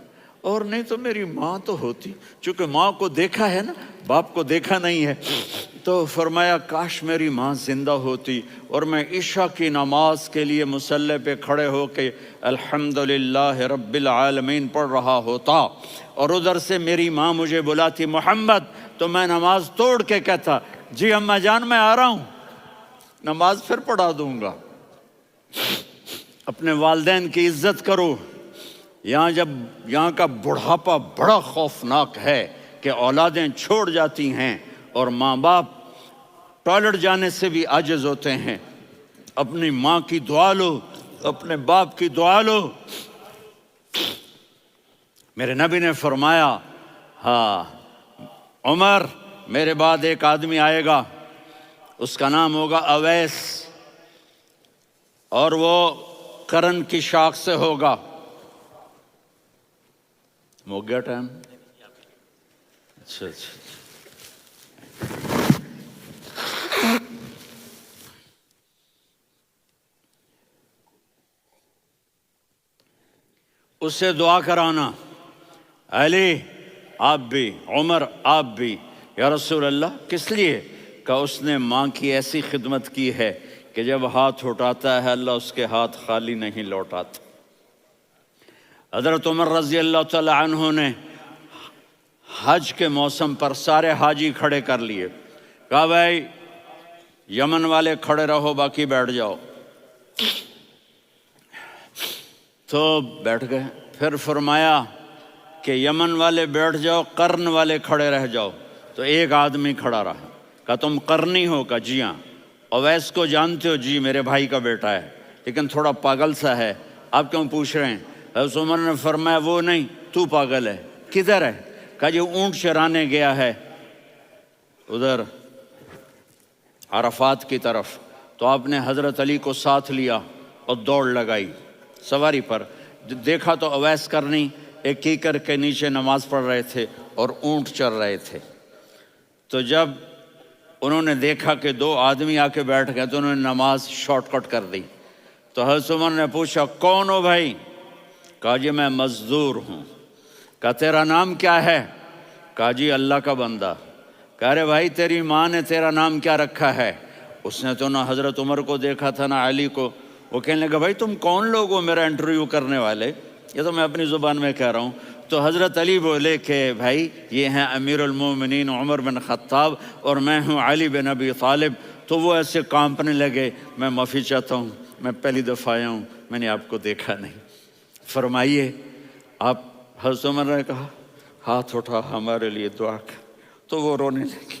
اور نہیں تو میری ماں تو ہوتی، چونکہ ماں کو دیکھا ہے نا، باپ کو دیکھا نہیں ہے، تو فرمایا کاش میری ماں زندہ ہوتی اور میں عشاء کی نماز کے لیے مصلی پہ کھڑے ہو کے الحمدللہ رب العالمین پڑھ رہا ہوتا، اور ادھر سے میری ماں مجھے بلاتی محمد، تو میں نماز توڑ کے کہتا جی اماں جان میں آ رہا ہوں، نماز پھر پڑھا دوں گا۔ اپنے والدین کی عزت کرو۔ یہاں کا بڑھاپا بڑا خوفناک ہے کہ اولادیں چھوڑ جاتی ہیں اور ماں باپ ٹوائلٹ جانے سے بھی عاجز ہوتے ہیں۔ اپنی ماں کی دعا لو، اپنے باپ کی دعا لو۔ میرے نبی نے فرمایا ہاں عمر میرے بعد ایک آدمی آئے گا، اس کا نام ہوگا اویس، اور وہ قرن کی شاخ سے ہوگا۔ ہو گیا ٹائم؟ اچھا اس سے دعا کرانا، علی آپ بھی، عمر آپ بھی، یا رسول اللہ کس لیے؟ کہ اس نے ماں کی ایسی خدمت کی ہے کہ جب ہاتھ اٹھاتا ہے اللہ اس کے ہاتھ خالی نہیں لوٹاتا۔ حضرت عمر رضی اللہ تعالی عنہ نے حج کے موسم پر سارے حاجی کھڑے کر لیے، کہا بھائی یمن والے کھڑے رہو باقی بیٹھ جاؤ، تو بیٹھ گئے۔ پھر فرمایا کہ یمن والے بیٹھ جاؤ، قرن والے کھڑے رہ جاؤ، تو ایک آدمی کھڑا رہا۔ کہا تم قرنی ہو؟ کہا جی ہاں۔ اویس کو جانتے ہو؟ جی میرے بھائی کا بیٹا ہے لیکن تھوڑا پاگل سا ہے، آپ کیوں پوچھ رہے ہیں؟ حضرت عمر نے فرمایا وہ نہیں، تو پاگل ہے۔ کدھر ہے؟ کہا جی اونٹ چرانے گیا ہے ادھر عرفات کی طرف۔ تو آپ نے حضرت علی کو ساتھ لیا اور دوڑ لگائی سواری پر۔ دیکھا تو اویس کرنی ایک کیکر کے نیچے نماز پڑھ رہے تھے اور اونٹ چر رہے تھے۔ تو جب انہوں نے دیکھا کہ 2 آدمی آ کے بیٹھ گئے تو انہوں نے نماز شارٹ کٹ کر دی۔ تو حضرت عمر نے پوچھا کون ہو بھائی؟ کہا جی میں مزدور ہوں۔ کہا تیرا نام کیا ہے؟ کہا جی اللہ کا بندہ۔ کہا رے بھائی تیری ماں نے تیرا نام کیا رکھا ہے؟ اس نے تو نہ حضرت عمر کو دیکھا تھا نہ علی کو۔ وہ کہنے لگا بھائی تم کون لوگ ہو میرا انٹرویو کرنے والے؟ یہ تو میں اپنی زبان میں کہہ رہا ہوں۔ تو حضرت علی بولے کہ بھائی یہ ہیں امیر المومنین عمر بن خطاب اور میں ہوں علی بن ابی طالب۔ تو وہ ایسے کانپنے لگے، میں معافی چاہتا ہوں، میں پہلی دفعہ آیا ہوں، میں نے آپ کو دیکھا نہیں، فرمائیے آپ۔ حضرت عمر نے کہا ہاتھ اٹھا ہمارے لیے دعا کر۔ تو وہ رونے لگے۔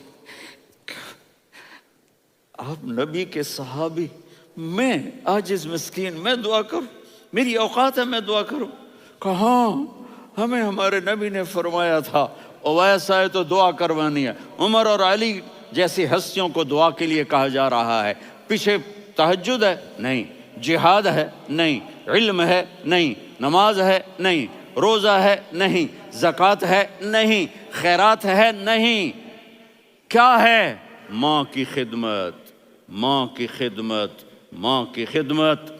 آپ نبی کے صحابی، میں عاجز مسکین، میں دعا کروں؟ میری اوقات ہے میں دعا کروں؟ کہاں ہمیں ہمارے نبی نے فرمایا تھا اویس آئے تو دعا کروانی ہے۔ عمر اور علی جیسی ہستیوں کو دعا کے لیے کہا جا رہا ہے۔ پیچھے تہجد ہے؟ نہیں۔ جہاد ہے؟ نہیں۔ علم ہے؟ نہیں۔ نماز ہے؟ نہیں۔ روزہ ہے؟ نہیں۔ زکوٰۃ ہے؟ نہیں۔ خیرات ہے؟ نہیں۔ کیا ہے؟ ماں کی خدمت، ماں کی خدمت، ماں کی خدمت۔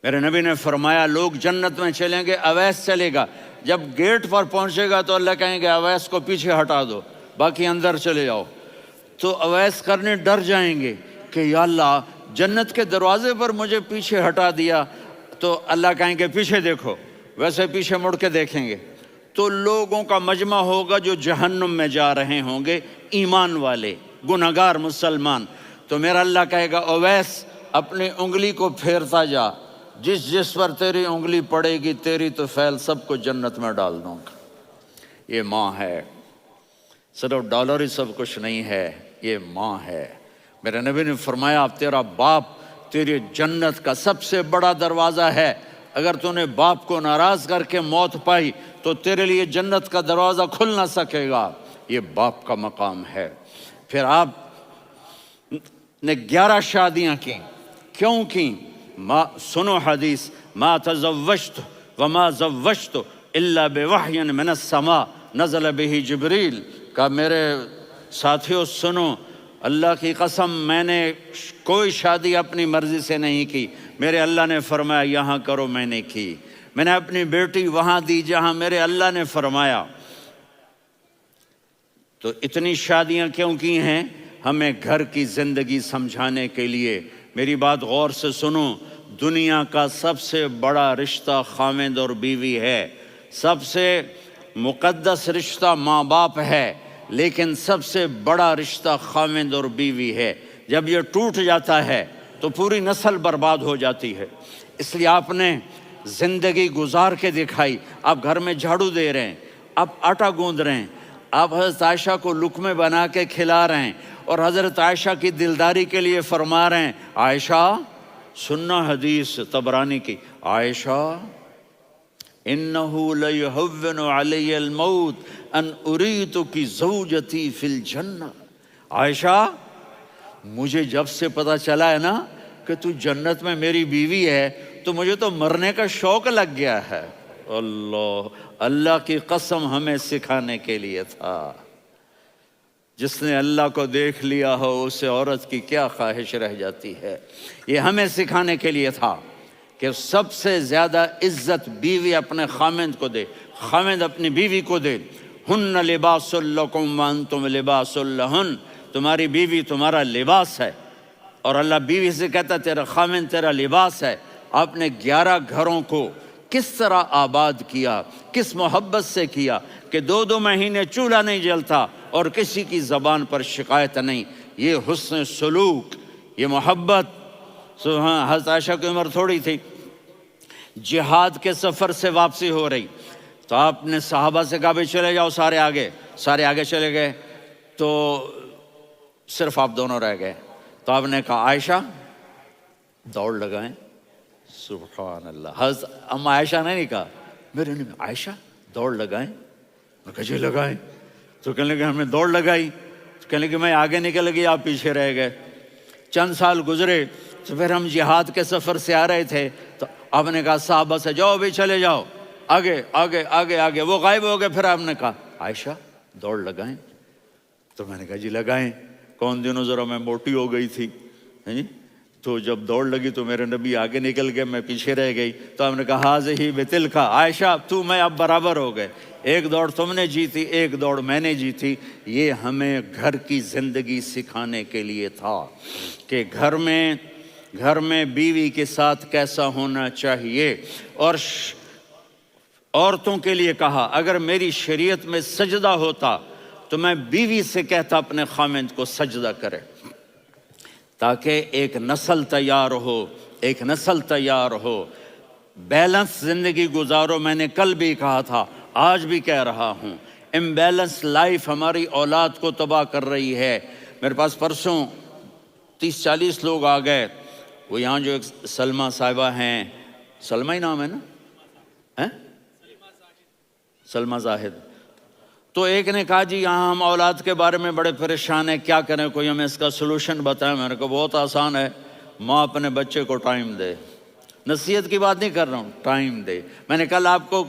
میرے نبی نے فرمایا لوگ جنت میں چلیں گے، اویس چلے گا، جب گیٹ پر پہنچے گا تو اللہ کہیں گے اویس کو پیچھے ہٹا دو، باقی اندر چلے جاؤ۔ تو اویس کرنے ڈر جائیں گے کہ یا اللہ جنت کے دروازے پر مجھے پیچھے ہٹا دیا، تو اللہ کہیں گے پیچھے دیکھو، ویسے پیچھے مڑ کے دیکھیں گے تو لوگوں کا مجمع ہوگا جو جہنم میں جا رہے ہوں گے، ایمان والے، گنہگار مسلمان۔ تو میرا اللہ کہے گا اویس اپنی انگلی کو پھیرتا جا، جس جس پر تیری انگلی پڑے گی تیری تو فیل سب کو جنت میں ڈال دوں گا۔ یہ ماں ہے، صرف ڈالر ہی سب کچھ نہیں ہے، یہ ماں ہے۔ میرے نبی نے فرمایا تیرا باپ تیری جنت کا سب سے بڑا دروازہ ہے، اگر تو نے باپ کو ناراض کر کے موت پائی تو تیرے لیے جنت کا دروازہ کھل نہ سکے گا۔ یہ باپ کا مقام ہے۔ پھر آپ نے 11 شادیاں کی، کیوں کی؟ سنو حدیث، ما تزوجت وما زوجت الا بوحی من السماء نزل به جبریل، کہ میرے ساتھیوں سنو، اللہ کی قسم میں نے کوئی شادی اپنی مرضی سے نہیں کی، میرے اللہ نے فرمایا یہاں کرو، میں نے کی۔ میں نے اپنی بیٹی وہاں دی جہاں میرے اللہ نے فرمایا۔ تو اتنی شادیاں کیوں کی ہیں؟ ہمیں گھر کی زندگی سمجھانے کے لیے۔ میری بات غور سے سنو، دنیا کا سب سے بڑا رشتہ خاوند اور بیوی ہے، سب سے مقدس رشتہ ماں باپ ہے، لیکن سب سے بڑا رشتہ خاوند اور بیوی ہے۔ جب یہ ٹوٹ جاتا ہے تو پوری نسل برباد ہو جاتی ہے۔ اس لیے آپ نے زندگی گزار کے دکھائی۔ آپ گھر میں جھاڑو دے رہے ہیں، آپ آٹا گوندھ رہے ہیں، آپ حضرت عائشہ کو لقمے بنا کے کھلا رہے ہیں، اور حضرت عائشہ کی دلداری کے لیے فرما رہے ہیں عائشہ، سننا حدیث طبرانی کی، عائشہ انہو لیہون علی الموت ان اریتک زوجتی فی الجنہ۔ عائشہ مجھے جب سے پتا چلا ہے نا کہ تو جنت میں میری بیوی ہے تو مجھے تو مرنے کا شوق لگ گیا ہے۔ اللہ کی قسم ہمیں سکھانے کے لیے تھا۔ جس نے اللہ کو دیکھ لیا ہو اسے عورت کی کیا خواہش رہ جاتی ہے۔ یہ ہمیں سکھانے کے لیے تھا کہ سب سے زیادہ عزت بیوی اپنے خاوند کو دے، خاوند اپنی بیوی کو دے۔ ہن لباس لکم وانتم لباس لہن، تمہاری بیوی تمہارا لباس ہے، اور اللہ بیوی سے کہتا تیرا خاوند تیرا لباس ہے۔ آپ نے 11 گھروں کو کس طرح آباد کیا، کس محبت سے کیا کہ 2 مہینے چولہا نہیں جلتا اور کسی کی زبان پر شکایت نہیں۔ یہ حسن سلوک، یہ محبت۔ حضرت عائشہ کی عمر تھوڑی تھی، جہاد کے سفر سے واپسی ہو رہی، تو آپ نے صحابہ سے کہا بھی چلے جاؤ سارے آگے چلے گئے، تو صرف آپ دونوں رہ گئے۔ تو آپ نے کہا عائشہ دوڑ لگائیں۔ سبحان اللہ، حضرت اما عائشہ نے نہیں کہا، میرے نے عائشہ دوڑ لگائیں، میں کہا جی لگائیں۔ تو کہنے لگے ہمیں دوڑ لگائی، تو کہنے لگے میں آگے نکل گئی آپ پیچھے رہ گئے۔ چند سال گزرے تو پھر ہم جہاد کے سفر سے آ رہے تھے، تو آپ نے کہا صحابہ سے جاؤ بھی چلے جاؤ آگے آگے آگے آگے، وہ غائب ہو گئے۔ پھر آپ نے کہا عائشہ دوڑ لگائیں، تو میں نے کہا جی لگائیں۔ کون دنوں ذرا میں موٹی ہو گئی تھی، تو جب دوڑ لگی تو میرے نبی آگے نکل گئے، میں پیچھے رہ گئی۔ تو ہم نے کہا ہاذہ بتلک، عائشہ تو میں اب برابر ہو گئے، ایک دوڑ تم نے جیتی ایک دوڑ میں نے جیتی۔ یہ ہمیں گھر کی زندگی سکھانے کے لیے تھا کہ گھر میں بیوی کے ساتھ کیسا ہونا چاہیے۔ اور عورتوں کے لیے کہا اگر میری شریعت میں سجدہ ہوتا تو میں بیوی سے کہتا اپنے خاوند کو سجدہ کرے، تاکہ ایک نسل تیار ہو، بیلنس زندگی گزارو۔ میں نے کل بھی کہا تھا، آج بھی کہہ رہا ہوں، امبیلنس لائف ہماری اولاد کو تباہ کر رہی ہے۔ میرے پاس پرسوں 30-40 لوگ آ گئے، وہ یہاں جو ایک سلمہ صاحبہ ہیں، سلمہ ہی نام ہے نا، سلمہ زاہد. تو ایک نے کہا جی یہاں ہم اولاد کے بارے میں بڑے پریشان ہیں، کیا کریں، کوئی ہمیں اس کا سلوشن بتائیں. میں نے کہا بہت آسان ہے، ماں اپنے بچے کو ٹائم دے. نصیحت کی بات نہیں کر رہا ہوں، ٹائم دے. میں نے کل آپ کو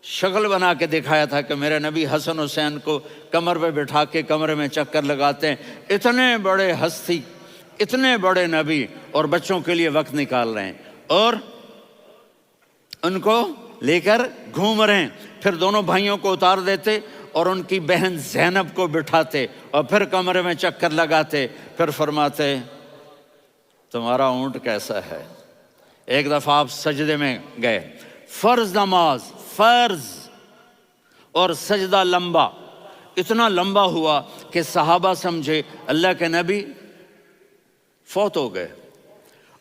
شکل بنا کے دکھایا تھا کہ میرے نبی حسن حسین کو کمر پہ بٹھا کے کمرے میں چکر لگاتے ہیں. اتنے بڑے ہستی، اتنے بڑے نبی، اور بچوں کے لیے وقت نکال رہے ہیں اور ان کو لے کر گھوم رہے ہیں. پھر دونوں بھائیوں کو اتار دیتے اور ان کی بہن زینب کو بٹھاتے اور پھر کمرے میں چکر لگاتے. پھر فرماتے تمہارا اونٹ کیسا ہے. ایک دفعہ آپ سجدے میں گئے، فرض نماز، فرض، اور سجدہ لمبا، اتنا لمبا ہوا کہ صحابہ سمجھے اللہ کے نبی فوت ہو گئے.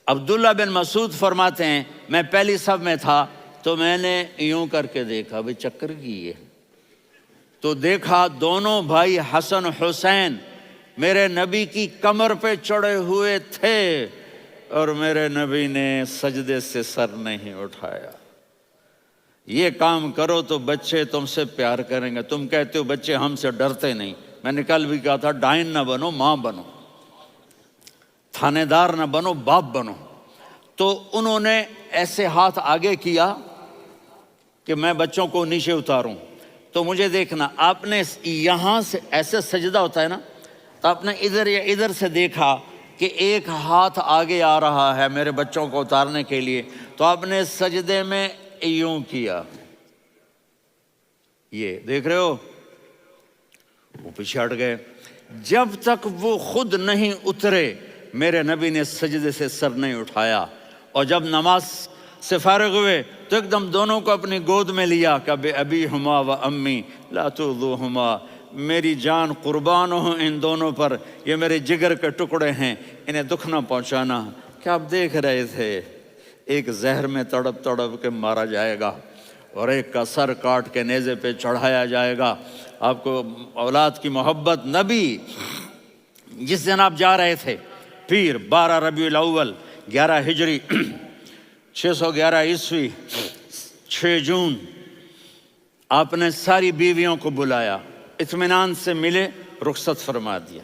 عبداللہ بن مسعود فرماتے ہیں میں پہلی صف میں تھا تو میں نے یوں کر کے دیکھا، بھئی چکر کی ہے، تو دیکھا دونوں بھائی حسن حسین میرے نبی کی کمر پہ چڑھے ہوئے تھے اور میرے نبی نے سجدے سے سر نہیں اٹھایا. یہ کام کرو تو بچے تم سے پیار کریں گے. تم کہتے ہو بچے ہم سے ڈرتے نہیں. میں نے کل بھی کہا تھا ڈائن نہ بنو، ماں بنو، تھانے دار نہ بنو، باپ بنو. تو انہوں نے ایسے ہاتھ آگے کیا کہ میں بچوں کو نیچے اتاروں. تو مجھے دیکھنا، آپ نے یہاں سے ایسے سجدہ ہوتا ہے نا، تو آپ نے ادھر یا ادھر سے دیکھا کہ ایک ہاتھ آگے آ رہا ہے میرے بچوں کو اتارنے کے لیے، تو آپ نے سجدے میں یوں کیا. یہ دیکھ رہے ہو، وہ پیچھے ہٹ گئے. جب تک وہ خود نہیں اترے میرے نبی نے سجدے سے سر نہیں اٹھایا. اور جب نماز سے فارغ ہوئے تو ایک دم دونوں کو اپنی گود میں لیا کہ بے ابی ہما و امی لا تؤذوہما، میری جان قربان ہو ان دونوں پر، یہ میرے جگر کے ٹکڑے ہیں، انہیں دکھ نہ پہنچانا. کیا آپ دیکھ رہے تھے ایک زہر میں تڑپ تڑپ کے مارا جائے گا اور ایک کا سر کاٹ کے نیزے پہ چڑھایا جائے گا. آپ کو اولاد کی محبت. نبی جس دن آپ جا رہے تھے پیر 12 ربیع الاول 11 ہجری 611 عیسوی 6 جون، آپ نے ساری بیویوں کو بلایا، اطمینان سے ملے، رخصت فرما دیا.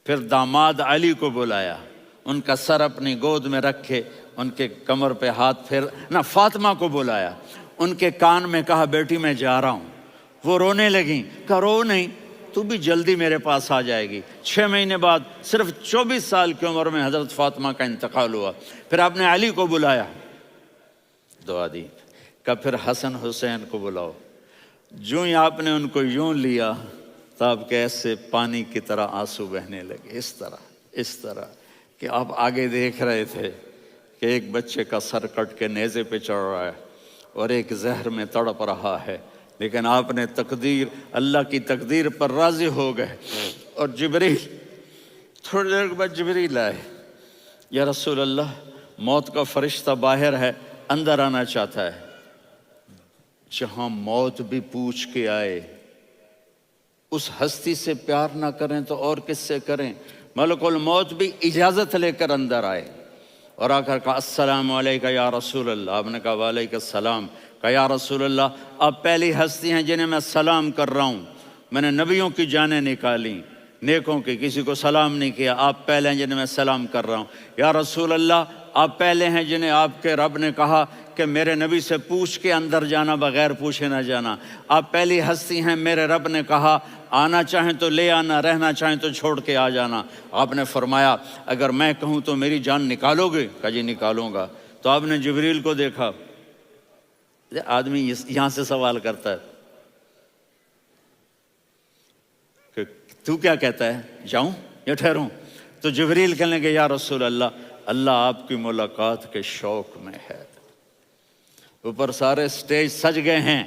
پھر داماد علی کو بلایا، ان کا سر اپنی گود میں رکھے، ان کے کمر پہ ہاتھ پھیر نہ. فاطمہ کو بلایا، ان کے کان میں کہا بیٹی میں جا رہا ہوں. وہ رونے لگیں، کہا رو نہیں، تو بھی جلدی میرے پاس آ جائے گی. 6 مہینے بعد صرف 24 سال کی عمر میں حضرت فاطمہ کا انتقال ہوا. پھر آپ نے علی کو بلایا، دعا دی، کہ پھر حسن حسین کو بلاؤ. جو ہی آپ نے ان کو یوں لیا تو آپ کے ایسے پانی کی طرح آنسو بہنے لگے. اس طرح کہ آپ آگے دیکھ رہے تھے کہ ایک بچے کا سر کٹ کے نیزے پہ چڑھ رہا ہے اور ایک زہر میں تڑپ رہا ہے، لیکن آپ نے تقدیر، اللہ کی تقدیر پر راضی ہو گئے. اور جبریل تھوڑی دیر کے بعد جبریل آئے، یا رسول اللہ موت کا فرشتہ باہر ہے، اندر آنا چاہتا ہے. جہاں موت بھی پوچھ کے آئے، اس ہستی سے پیار نہ کریں تو اور کس سے کریں. ملک الموت بھی اجازت لے کر اندر آئے اور آ کر کہا السلام علیکہ یا رسول اللہ. آپ نے کہا وعلیکم السلام. کہا یا رسول اللہ آپ پہلی ہستی ہیں جنہیں میں سلام کر رہا ہوں. میں نے نبیوں کی جانیں نکالیں، نیکوں کی، کسی کو سلام نہیں کیا، آپ پہلے ہیں جنہیں میں سلام کر رہا ہوں. یا رسول اللہ آپ پہلے ہیں جنہیں آپ کے رب نے کہا کہ میرے نبی سے پوچھ کے اندر جانا، بغیر پوچھے نہ جانا. آپ پہلی ہستی ہیں میرے رب نے کہا آنا چاہیں تو لے آنا، رہنا چاہیں تو چھوڑ کے آ جانا. آپ نے فرمایا اگر میں کہوں تو میری جان نکالو گے؟ کہا جی نکالوں گا. تو آپ نے جبریل کو دیکھا. آدمی یہاں سے سوال کرتا ہے کہ تو کیا کہتا ہے، جاؤں یا ٹھہروں؟ تو جبریل کہنے لگے یا رسول اللہ اللہ آپ کی ملاقات کے شوق میں ہے. اوپر سارے سٹیج سج گئے ہیں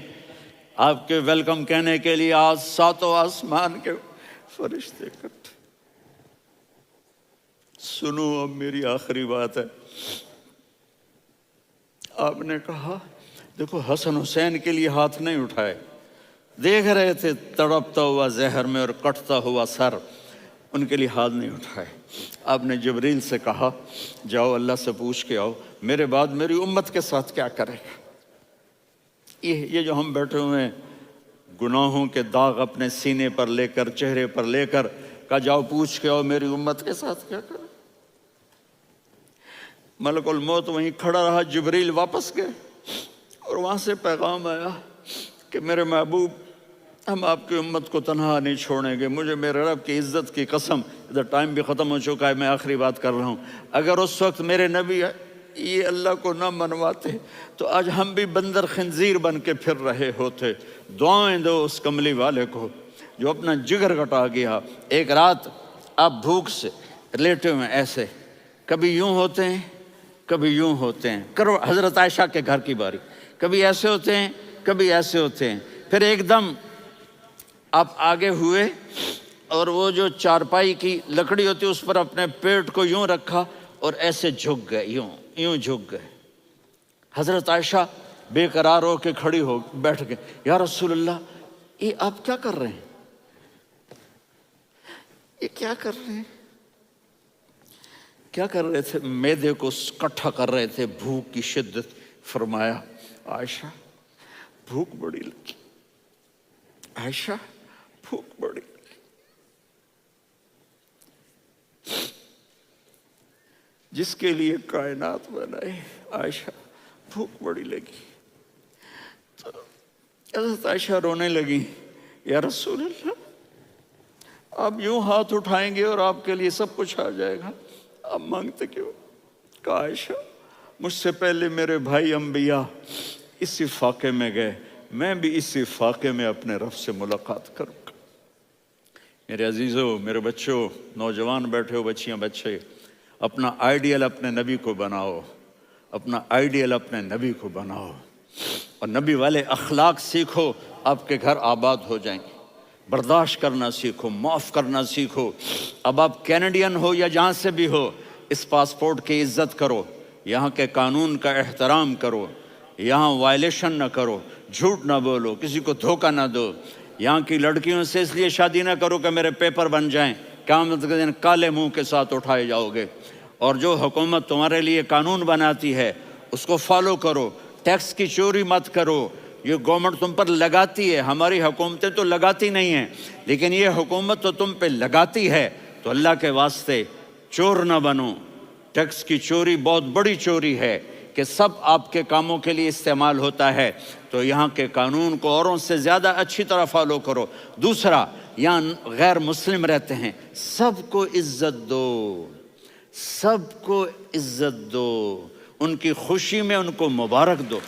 آپ کے ویلکم کہنے کے لیے. آج 7 آسمان کے فرشتے اکٹھے. سنو اب میری آخری بات ہے. آپ نے کہا دیکھو حسن حسین کے لیے ہاتھ نہیں اٹھائے، دیکھ رہے تھے تڑپتا ہوا زہر میں اور کٹتا ہوا سر، ان کے لیے ہاتھ نہیں اٹھائے. آپ نے جبریل سے کہا جاؤ اللہ سے پوچھ کے آؤ میرے بعد میری امت کے ساتھ کیا کرے گا. یہ جو ہم بیٹھے ہوئے ہیں گناہوں کے داغ اپنے سینے پر لے کر، چہرے پر لے کر، کہا جاؤ پوچھ کے آؤ میری امت کے ساتھ کیا کریں۔ ملک الموت وہیں کھڑا رہا، جبریل واپس گئے اور وہاں سے پیغام آیا کہ میرے محبوب ہم آپ کی امت کو تنہا نہیں چھوڑیں گے، مجھے میرے رب کی عزت کی قسم، ادھر ٹائم بھی ختم ہو چکا ہے، میں آخری بات کر رہا ہوں، اگر اس وقت میرے نبی یہ اللہ کو نہ منواتے تو آج ہم بھی بندر خنزیر بن کے پھر رہے ہوتے۔ دعائیں دو اس کملی والے کو جو اپنا جگر کٹا گیا۔ ایک رات آپ بھوک سے لیٹے ہوئے ایسے، کبھی یوں ہوتے ہیں کبھی یوں ہوتے ہیں، کرو حضرت عائشہ کے گھر کی باری، کبھی ایسے ہوتے ہیں کبھی ایسے ہوتے ہیں، پھر ایک دم آپ آگے ہوئے اور وہ جو چارپائی کی لکڑی ہوتی اس پر اپنے پیٹ کو یوں رکھا اور ایسے جھک گئے، یوں جھک گئے۔ حضرت عائشہ بے قرار ہو کے کھڑی ہو بیٹھ گئے، یا رسول اللہ یہ آپ کیا کر رہے ہیں؟ یہ کیا کر رہے ہیں؟ کیا کر رہے تھے؟ معدے کو کٹھا کر رہے تھے، بھوک کی شدت۔ فرمایا عائشہ بھوک بڑی لگی، عائشہ بھوک بڑی لگی، جس کے لیے کائنات بنائے، عائشہ بھوک بڑی لگی۔ تو حضرت عائشہ رونے لگی، یا رسول اللہ آپ یوں ہاتھ اٹھائیں گے اور آپ کے لیے سب کچھ آ جائے گا، آپ مانگتے کیوں؟ کہا عائشہ مجھ سے پہلے میرے بھائی انبیاء اسی فاقے میں گئے، میں بھی اسی فاقے میں اپنے رب سے ملاقات کروں گا۔ میرے عزیزوں، میرے بچوں، نوجوان بیٹھے ہو، بچیاں بچے، اپنا آئیڈیل اپنے نبی کو بناؤ، اپنا آئیڈیل اپنے نبی کو بناؤ اور نبی والے اخلاق سیکھو، آپ کے گھر آباد ہو جائیں گے۔ برداشت کرنا سیکھو، معاف کرنا سیکھو۔ اب آپ کینیڈین ہو یا جہاں سے بھی ہو، اس پاسپورٹ کی عزت کرو، یہاں کے قانون کا احترام کرو، یہاں وائلیشن نہ کرو، جھوٹ نہ بولو، کسی کو دھوکہ نہ دو۔ یہاں کی لڑکیوں سے اس لیے شادی نہ کرو کہ میرے پیپر بن جائیں، قیامت کے دن کالے منہ کے ساتھ اٹھائے جاؤ گے۔ اور جو حکومت تمہارے لیے قانون بناتی ہے اس کو فالو کرو، ٹیکس کی چوری مت کرو۔ یہ گورنمنٹ تم پر لگاتی ہے، ہماری حکومتیں تو لگاتی نہیں ہیں، لیکن یہ حکومت تو تم پہ لگاتی ہے، تو اللہ کے واسطے چور نہ بنو۔ ٹیکس کی چوری بہت بڑی چوری ہے کہ سب آپ کے کاموں کے لیے استعمال ہوتا ہے، تو یہاں کے قانون کو اوروں سے زیادہ اچھی طرح فالو کرو۔ دوسرا، یہاں غیر مسلم رہتے ہیں، سب کو عزت دو، سب کو عزت دو، ان کی خوشی میں ان کو مبارک دو۔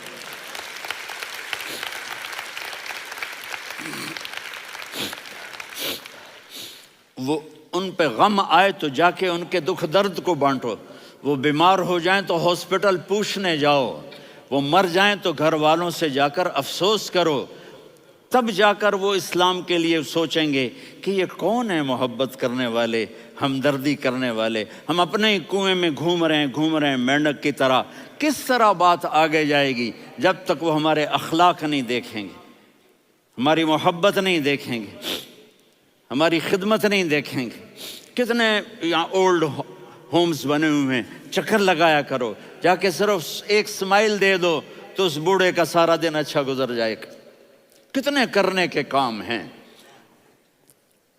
وہ ان پہ غم آئے تو جا کے ان کے دکھ درد کو بانٹو، وہ بیمار ہو جائیں تو ہاسپٹل پوچھنے جاؤ، وہ مر جائیں تو گھر والوں سے جا کر افسوس کرو، تب جا کر وہ اسلام کے لیے سوچیں گے کہ یہ کون ہے محبت کرنے والے، ہمدردی کرنے والے۔ ہم اپنے ہی کنویں میں گھوم رہے ہیں مینڈک کی طرح، کس طرح بات آگے جائے گی جب تک وہ ہمارے اخلاق نہیں دیکھیں گے، ہماری محبت نہیں دیکھیں گے، ہماری خدمت نہیں دیکھیں گے۔ کتنے یہاں اولڈ ہومز بنے ہوئے ہیں، چکر لگایا کرو، جا کے صرف ایک سمائل دے دو تو اس بوڑھے کا سارا دن اچھا گزر جائے گا۔ کتنے کرنے کے کام ہیں۔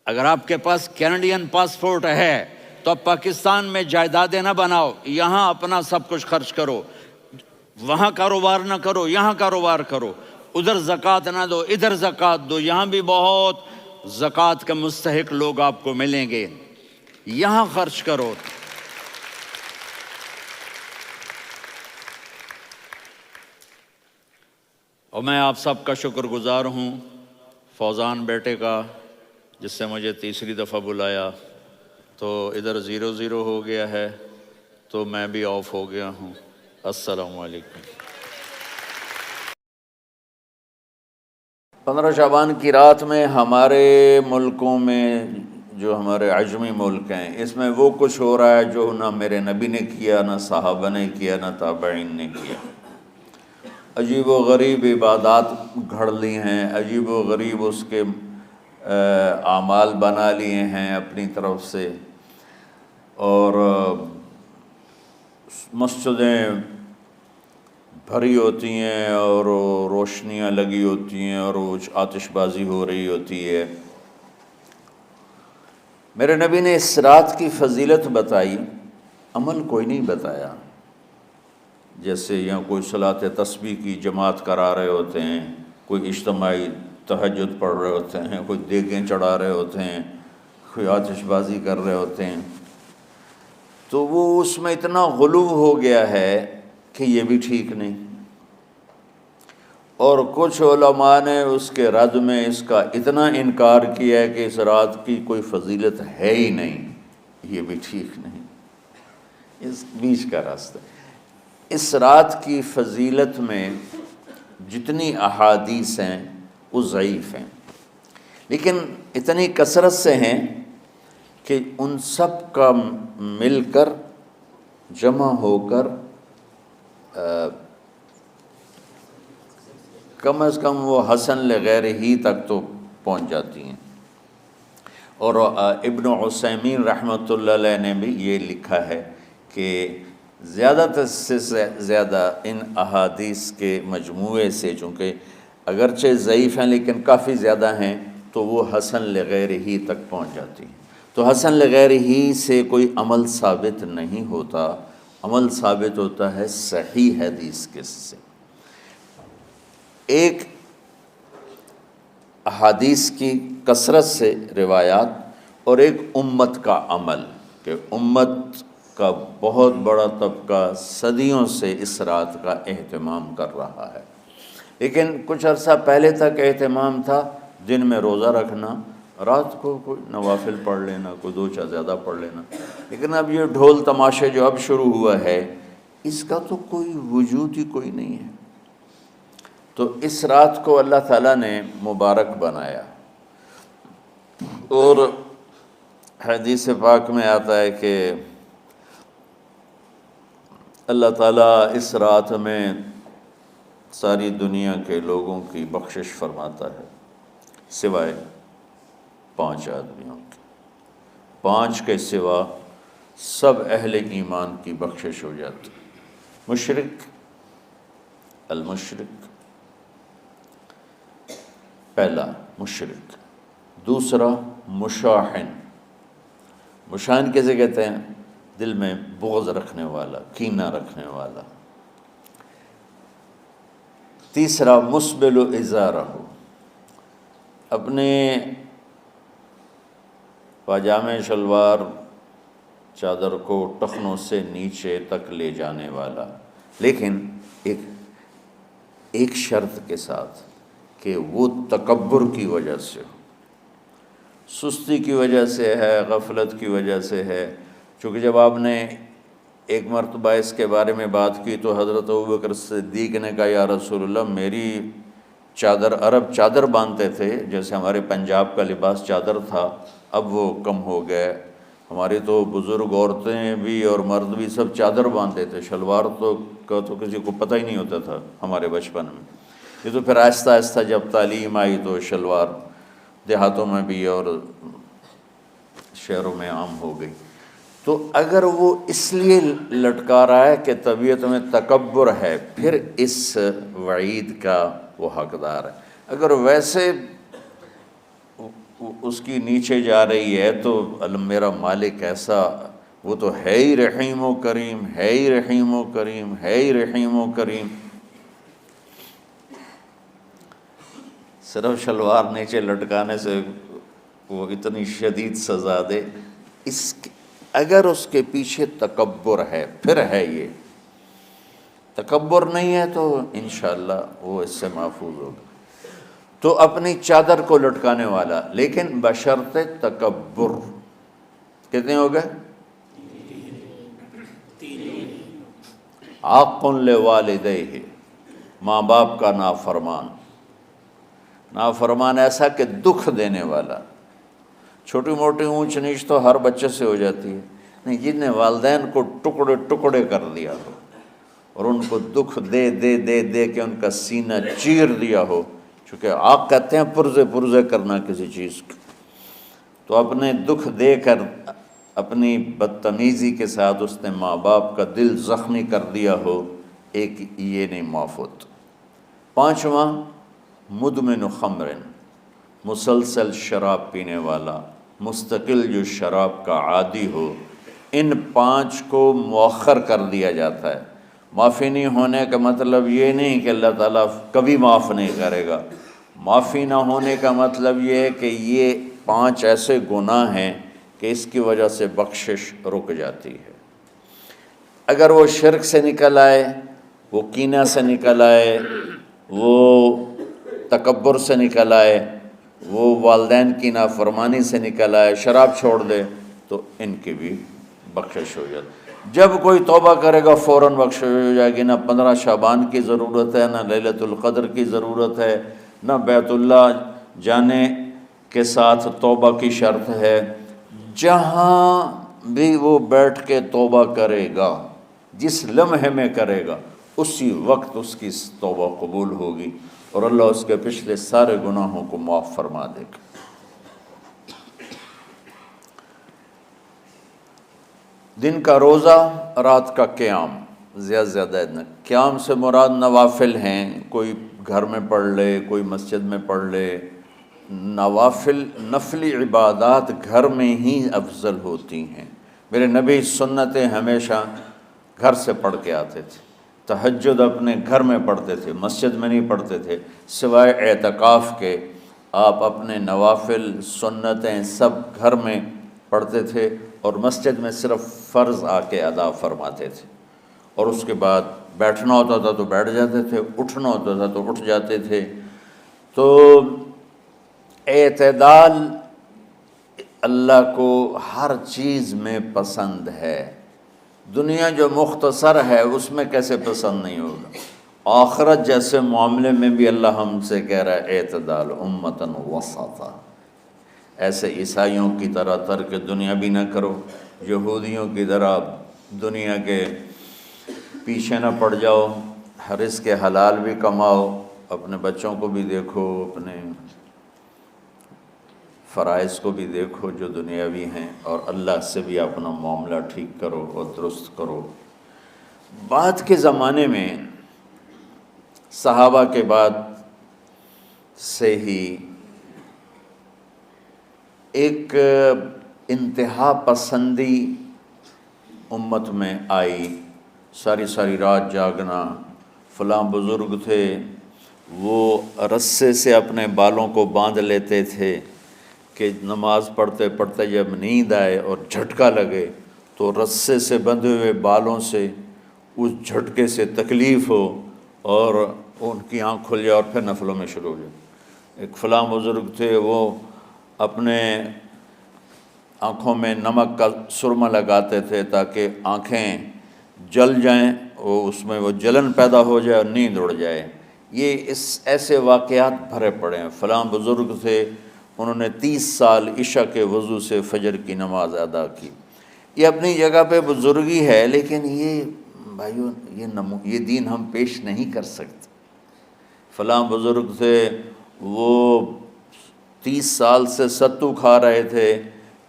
اگر آپ کے پاس کینیڈین پاسپورٹ ہے تو اب پاکستان میں جائیدادیں نہ بناؤ، یہاں اپنا سب کچھ خرچ کرو، وہاں کاروبار نہ کرو، یہاں کاروبار کرو، ادھر زکوٰۃ نہ دو، ادھر زکوٰۃ دو، یہاں بھی بہت زکوٰۃ کے مستحق لوگ آپ کو ملیں گے، یہاں خرچ کرو۔ اور میں آپ سب کا شکر گزار ہوں، فوزان بیٹے کا، جس سے مجھے تیسری دفعہ بلایا، تو ادھر 0-0 ہو گیا ہے تو میں بھی آف ہو گیا ہوں۔ السلام علیکم۔ 15 شعبان کی رات میں ہمارے ملکوں میں، جو ہمارے عجمی ملک ہیں، اس میں وہ کچھ ہو رہا ہے جو نہ میرے نبی نے کیا، نہ صحابہ نے کیا، نہ تابعین نے کیا۔ عجیب و غریب عبادات گھڑ لی ہیں، عجیب و غریب اس کے اعمال بنا لیے ہیں اپنی طرف سے، اور مسجدیں بھری ہوتی ہیں اور روشنیاں لگی ہوتی ہیں اور وہ آتش بازی ہو رہی ہوتی ہے۔ میرے نبی نے اس رات کی فضیلت بتائی، عمل کوئی نہیں بتایا۔ جیسے یہاں کوئی صلاۃ تسبیح کی جماعت کرا رہے ہوتے ہیں، کوئی اجتماعی تہجد پڑھ رہے ہوتے ہیں، کوئی دیگیں چڑھا رہے ہوتے ہیں، کوئی آتش بازی کر رہے ہوتے ہیں، تو وہ اس میں اتنا غلو ہو گیا ہے کہ یہ بھی ٹھیک نہیں۔ اور کچھ علماء نے اس کے رد میں اس کا اتنا انکار کیا ہے کہ اس رات کی کوئی فضیلت ہے ہی نہیں، یہ بھی ٹھیک نہیں۔ اس بیچ کا راستہ، اس رات کی فضیلت میں جتنی احادیث ہیں وہ ضعیف ہیں، لیکن اتنی کثرت سے ہیں کہ ان سب کا مل کر جمع ہو کر کم از کم وہ حسن لغیر ہی تک تو پہنچ جاتی ہیں۔ اور ابن عثیمین رحمۃ اللہ علیہ نے بھی یہ لکھا ہے کہ زیادہ سے زیادہ ان احادیث کے مجموعے سے، چونکہ اگرچہ ضعیف ہیں لیکن کافی زیادہ ہیں، تو وہ حسن لغیر ہی تک پہنچ جاتی ہیں۔ تو حسن لغیر ہی سے کوئی عمل ثابت نہیں ہوتا، عمل ثابت ہوتا ہے صحیح حدیث کے سے۔ ایک احادیث کی کثرت سے روایات، اور ایک امت کا عمل، کہ امت کا بہت بڑا طبقہ صدیوں سے اس رات کا اہتمام کر رہا ہے۔ لیکن کچھ عرصہ پہلے تک اہتمام تھا دن میں روزہ رکھنا، رات کو کوئی نوافل پڑھ لینا، کوئی دو چار زیادہ پڑھ لینا، لیکن اب یہ ڈھول تماشے جو اب شروع ہوا ہے اس کا تو کوئی وجود ہی کوئی نہیں ہے۔ تو اس رات کو اللہ تعالیٰ نے مبارک بنایا، اور حدیث پاک میں آتا ہے کہ اللہ تعالیٰ اس رات میں ساری دنیا کے لوگوں کی بخشش فرماتا ہے سوائے 5 آدمیوں کی۔ 5 کے سوا سب اہل ایمان کی بخشش ہو جاتی۔ مشرک، المشرک، پہلا مشرک، دوسرا مشاحن، مشاحن کیسے کہتے ہیں؟ دل میں بغض رکھنے والا، کینہ رکھنے والا۔ تیسرا مسبل ازارہ، اپنے پاجامے شلوار چادر کو ٹخنوں سے نیچے تک لے جانے والا، لیکن ایک شرط کے ساتھ کہ وہ تکبر کی وجہ سے ہو، سستی کی وجہ سے ہے، غفلت کی وجہ سے ہے۔ چونکہ جب آپ نے ایک مرتبہ اس کے بارے میں بات کی تو حضرت ابوبکر صدیق نے کہا یا رسول اللہ، میری چادر، عرب چادر باندھتے تھے جیسے ہمارے پنجاب کا لباس چادر تھا، اب وہ کم ہو گئے۔ ہماری تو بزرگ عورتیں بھی اور مرد بھی سب چادر باندھتے تھے، شلوار کا تو کسی کو پتہ ہی نہیں ہوتا تھا ہمارے بچپن میں۔ یہ تو پھر آہستہ آہستہ جب تعلیم آئی تو شلوار دیہاتوں میں بھی اور شہروں میں عام ہو گئی۔ تو اگر وہ اس لیے لٹکا رہا ہے کہ طبیعت میں تکبر ہے، پھر اس وعید کا وہ حقدار ہے۔ اگر ویسے اس کی نیچے جا رہی ہے تو میرا مالک ایسا، وہ تو ہے ہی رحیم و کریم، ہے ہی رحیم و کریم، ہے ہی رحیم و کریم، صرف شلوار نیچے لٹکانے سے وہ اتنی شدید سزا دے۔ اگر اس کے پیچھے تکبر ہے، پھر ہے، یہ تکبر نہیں ہے تو انشاءاللہ وہ اس سے محفوظ ہوگا۔ تو اپنی چادر کو لٹکانے والا، لیکن بشرط تکبر۔ کتنے ہو گئے؟ عاق لوالدیہ، ماں باپ کا نافرمان، نافرمان ایسا کہ دکھ دینے والا۔ چھوٹی موٹی اونچ نیچ تو ہر بچے سے ہو جاتی ہے، نہیں، جن نے والدین کو ٹکڑے ٹکڑے کر دیا ہو اور ان کو دکھ دے دے دے دے کے ان کا سینہ چیر دیا ہو، چونکہ آپ کہتے ہیں پرزے پرزے کرنا کسی چیز کو، تو اپنے دکھ دے کر، اپنی بدتمیزی کے ساتھ اس نے ماں باپ کا دل زخمی کر دیا ہو، ایک یہ نہیں معاف ہوتا۔ پانچواں مدمن خمر، مسلسل شراب پینے والا، مستقل جو شراب کا عادی ہو، ان پانچ کو مؤخر کر دیا جاتا ہے۔ معافی نہیں ہونے کا مطلب یہ نہیں کہ اللہ تعالیٰ کبھی معاف نہیں کرے گا، معافی نہ ہونے کا مطلب یہ ہے کہ یہ پانچ ایسے گناہ ہیں کہ اس کی وجہ سے بخشش رک جاتی ہے۔ اگر وہ شرک سے نکل آئے، وہ کینہ سے نکل آئے، وہ تکبر سے نکل آئے، وہ والدین کی نافرمانی سے نکل آئے، شراب چھوڑ دے، تو ان کی بھی بخشش ہو جاتی۔ جب کوئی توبہ کرے گا فوراً بخشش ہو جائے گی۔ نہ 15 شعبان کی ضرورت ہے، نہ لیلۃ القدر کی ضرورت ہے، نہ بیت اللہ جانے کے ساتھ توبہ کی شرط ہے۔ جہاں بھی وہ بیٹھ کے توبہ کرے گا، جس لمحے میں کرے گا، اسی وقت اس کی توبہ قبول ہوگی اور اللہ اس کے پچھلے سارے گناہوں کو معاف فرما دے گا۔ دن کا روزہ، رات کا قیام، زیادہ سے زیادہ قیام سے مراد نوافل ہیں، کوئی گھر میں پڑھ لے، کوئی مسجد میں پڑھ لے۔ نوافل، نفلی عبادات گھر میں ہی افضل ہوتی ہیں۔ میرے نبی سنتیں ہمیشہ گھر سے پڑھ کے آتے تھے، تہجد اپنے گھر میں پڑھتے تھے، مسجد میں نہیں پڑھتے تھے، سوائے اعتکاف کے آپ اپنے نوافل سنتیں سب گھر میں پڑھتے تھے، اور مسجد میں صرف فرض آ کے ادا فرماتے تھے، اور اس کے بعد بیٹھنا ہوتا تھا تو بیٹھ جاتے تھے، اٹھنا ہوتا تھا تو اٹھ جاتے تھے۔ تو اعتدال اللہ کو ہر چیز میں پسند ہے۔ دنیا جو مختصر ہے اس میں کیسے پسند نہیں ہوگا؟ آخرت جیسے معاملے میں بھی اللہ ہم سے کہہ رہا ہے اعتدال، امتن وسطا۔ ایسے عیسائیوں کی طرح ترک دنیا بھی نہ کرو، یہودیوں کی طرح دنیا کے پیچھے نہ پڑ جاؤ، رزق حلال بھی کماؤ، اپنے بچوں کو بھی دیکھو، اپنے فرائض کو بھی دیکھو جو دنیاوی ہیں، اور اللہ سے بھی اپنا معاملہ ٹھیک کرو اور درست کرو۔ بعد کے زمانے میں صحابہ کے بعد سے ہی ایک انتہا پسندی امت میں آئی، ساری ساری رات جاگنا۔ فلاں بزرگ تھے، وہ رسے سے اپنے بالوں کو باندھ لیتے تھے کہ نماز پڑھتے پڑھتے جب نیند آئے اور جھٹکا لگے تو رسے سے بندھے ہوئے بالوں سے اس جھٹکے سے تکلیف ہو اور ان کی آنکھ کھل جائے اور پھر نفلوں میں شروع ہو جائے۔ ایک فلاں بزرگ تھے، وہ اپنے آنکھوں میں نمک کا سرمہ لگاتے تھے تاکہ آنکھیں جل جائیں، اس میں وہ جلن پیدا ہو جائے اور نیند اڑ جائے۔ یہ ایسے واقعات بھرے پڑے ہیں۔ فلاں بزرگ تھے، انہوں نے 30 سال عشاء کے وضو سے فجر کی نماز ادا کی۔ یہ اپنی جگہ پہ بزرگی ہے، لیکن یہ بھائیو یہ دین ہم پیش نہیں کر سکتے۔ فلاں بزرگ تھے، وہ 30 سال سے ستو کھا رہے تھے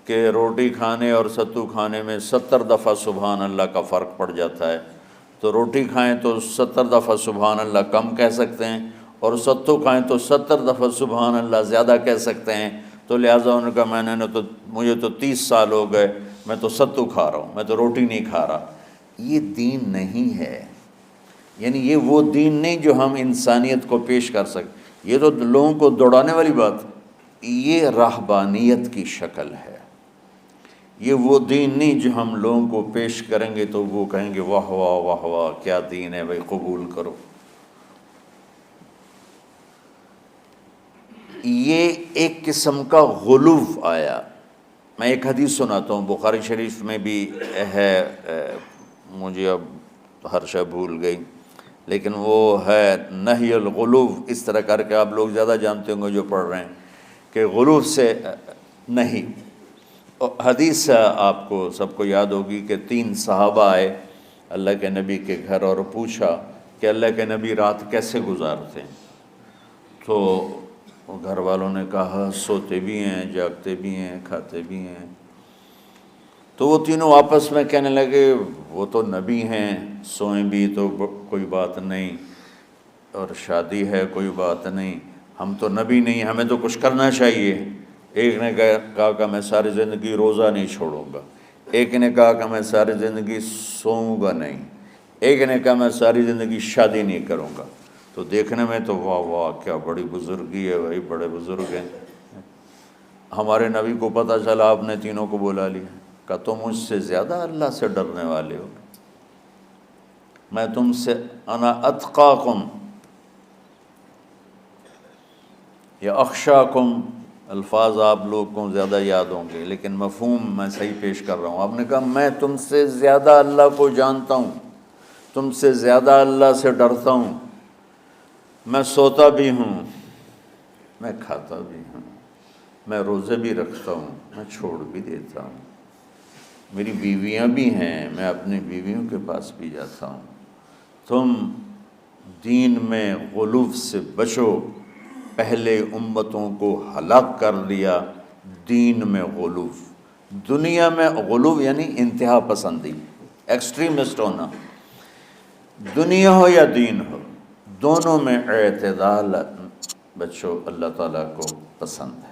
کہ روٹی کھانے اور ستو کھانے میں 70 دفعہ سبحان اللہ کا فرق پڑ جاتا ہے۔ تو روٹی کھائیں تو 70 دفعہ سبحان اللہ کم کہہ سکتے ہیں، اور ستو کھائیں تو 70 دفعہ سبحان اللہ زیادہ کہہ سکتے ہیں۔ تو لہٰذا انہوں نے کہا مجھے تو 30 سال ہو گئے، میں تو ستو کھا رہا ہوں، میں تو روٹی نہیں کھا رہا۔ یہ دین نہیں ہے، یعنی یہ وہ دین نہیں جو ہم انسانیت کو پیش کر سکیں۔ یہ تو لوگوں کو دوڑانے والی بات، یہ راہبانیت کی شکل ہے۔ یہ وہ دین نہیں جو ہم لوگوں کو پیش کریں گے تو وہ کہیں گے واہ واہ واہ واہ کیا دین ہے بھائی، قبول کرو۔ یہ ایک قسم کا غلو آیا۔ میں ایک حدیث سناتا ہوں، بخاری شریف میں بھی ہے، مجھے اب ہر شے بھول گئی، لیکن وہ ہے نہی الغلو، اس طرح کر کے آپ لوگ زیادہ جانتے ہوں گے جو پڑھ رہے ہیں، کہ غلو سے نہیں۔ حدیث آپ کو سب کو یاد ہوگی کہ 3 صحابہ آئے اللہ کے نبی کے گھر اور پوچھا کہ اللہ کے نبی رات کیسے گزارتے ہیں؟ تو گھر والوں نے کہا سوتے بھی ہیں، جاگتے بھی ہیں، کھاتے بھی ہیں۔ تو وہ تینوں آپس میں کہنے لگے وہ تو نبی ہیں، سوئیں بھی تو کوئی بات نہیں، اور شادی ہے کوئی بات نہیں، ہم تو نبی نہیں، ہمیں تو کچھ کرنا چاہیے۔ ایک نے کہا کہ میں ساری زندگی روزہ نہیں چھوڑوں گا، ایک نے کہا کہ میں ساری زندگی سوؤں گا نہیں، ایک نے کہا میں ساری زندگی شادی نہیں کروں گا۔ تو دیکھنے میں تو واہ واہ کیا بڑی بزرگی ہے بھائی، بڑے بزرگ ہیں۔ ہمارے نبی کو پتہ چلا، آپ نے تینوں کو بلا لیا، کہ تم مجھ سے زیادہ اللہ سے ڈرنے والے ہو، میں تم سے انا اتقاکم یا اخشاکم، الفاظ آپ لوگ کو زیادہ یاد ہوں گے لیکن مفہوم میں صحیح پیش کر رہا ہوں۔ آپ نے کہا میں تم سے زیادہ اللہ کو جانتا ہوں، تم سے زیادہ اللہ سے ڈرتا ہوں، میں سوتا بھی ہوں، میں کھاتا بھی ہوں، میں روزے بھی رکھتا ہوں، میں چھوڑ بھی دیتا ہوں، میری بیویاں بھی ہیں، میں اپنی بیویوں کے پاس بھی جاتا ہوں۔ تم دین میں غلو سے بچو، پہلے امتوں کو ہلاک کر دیا دین میں غلو۔ دنیا میں غلو یعنی انتہا پسندی، ایکسٹریمسٹ ہونا، دنیا ہو یا دین ہو دونوں میں اعتدال بچو، اللہ تعالیٰ کو پسند ہے۔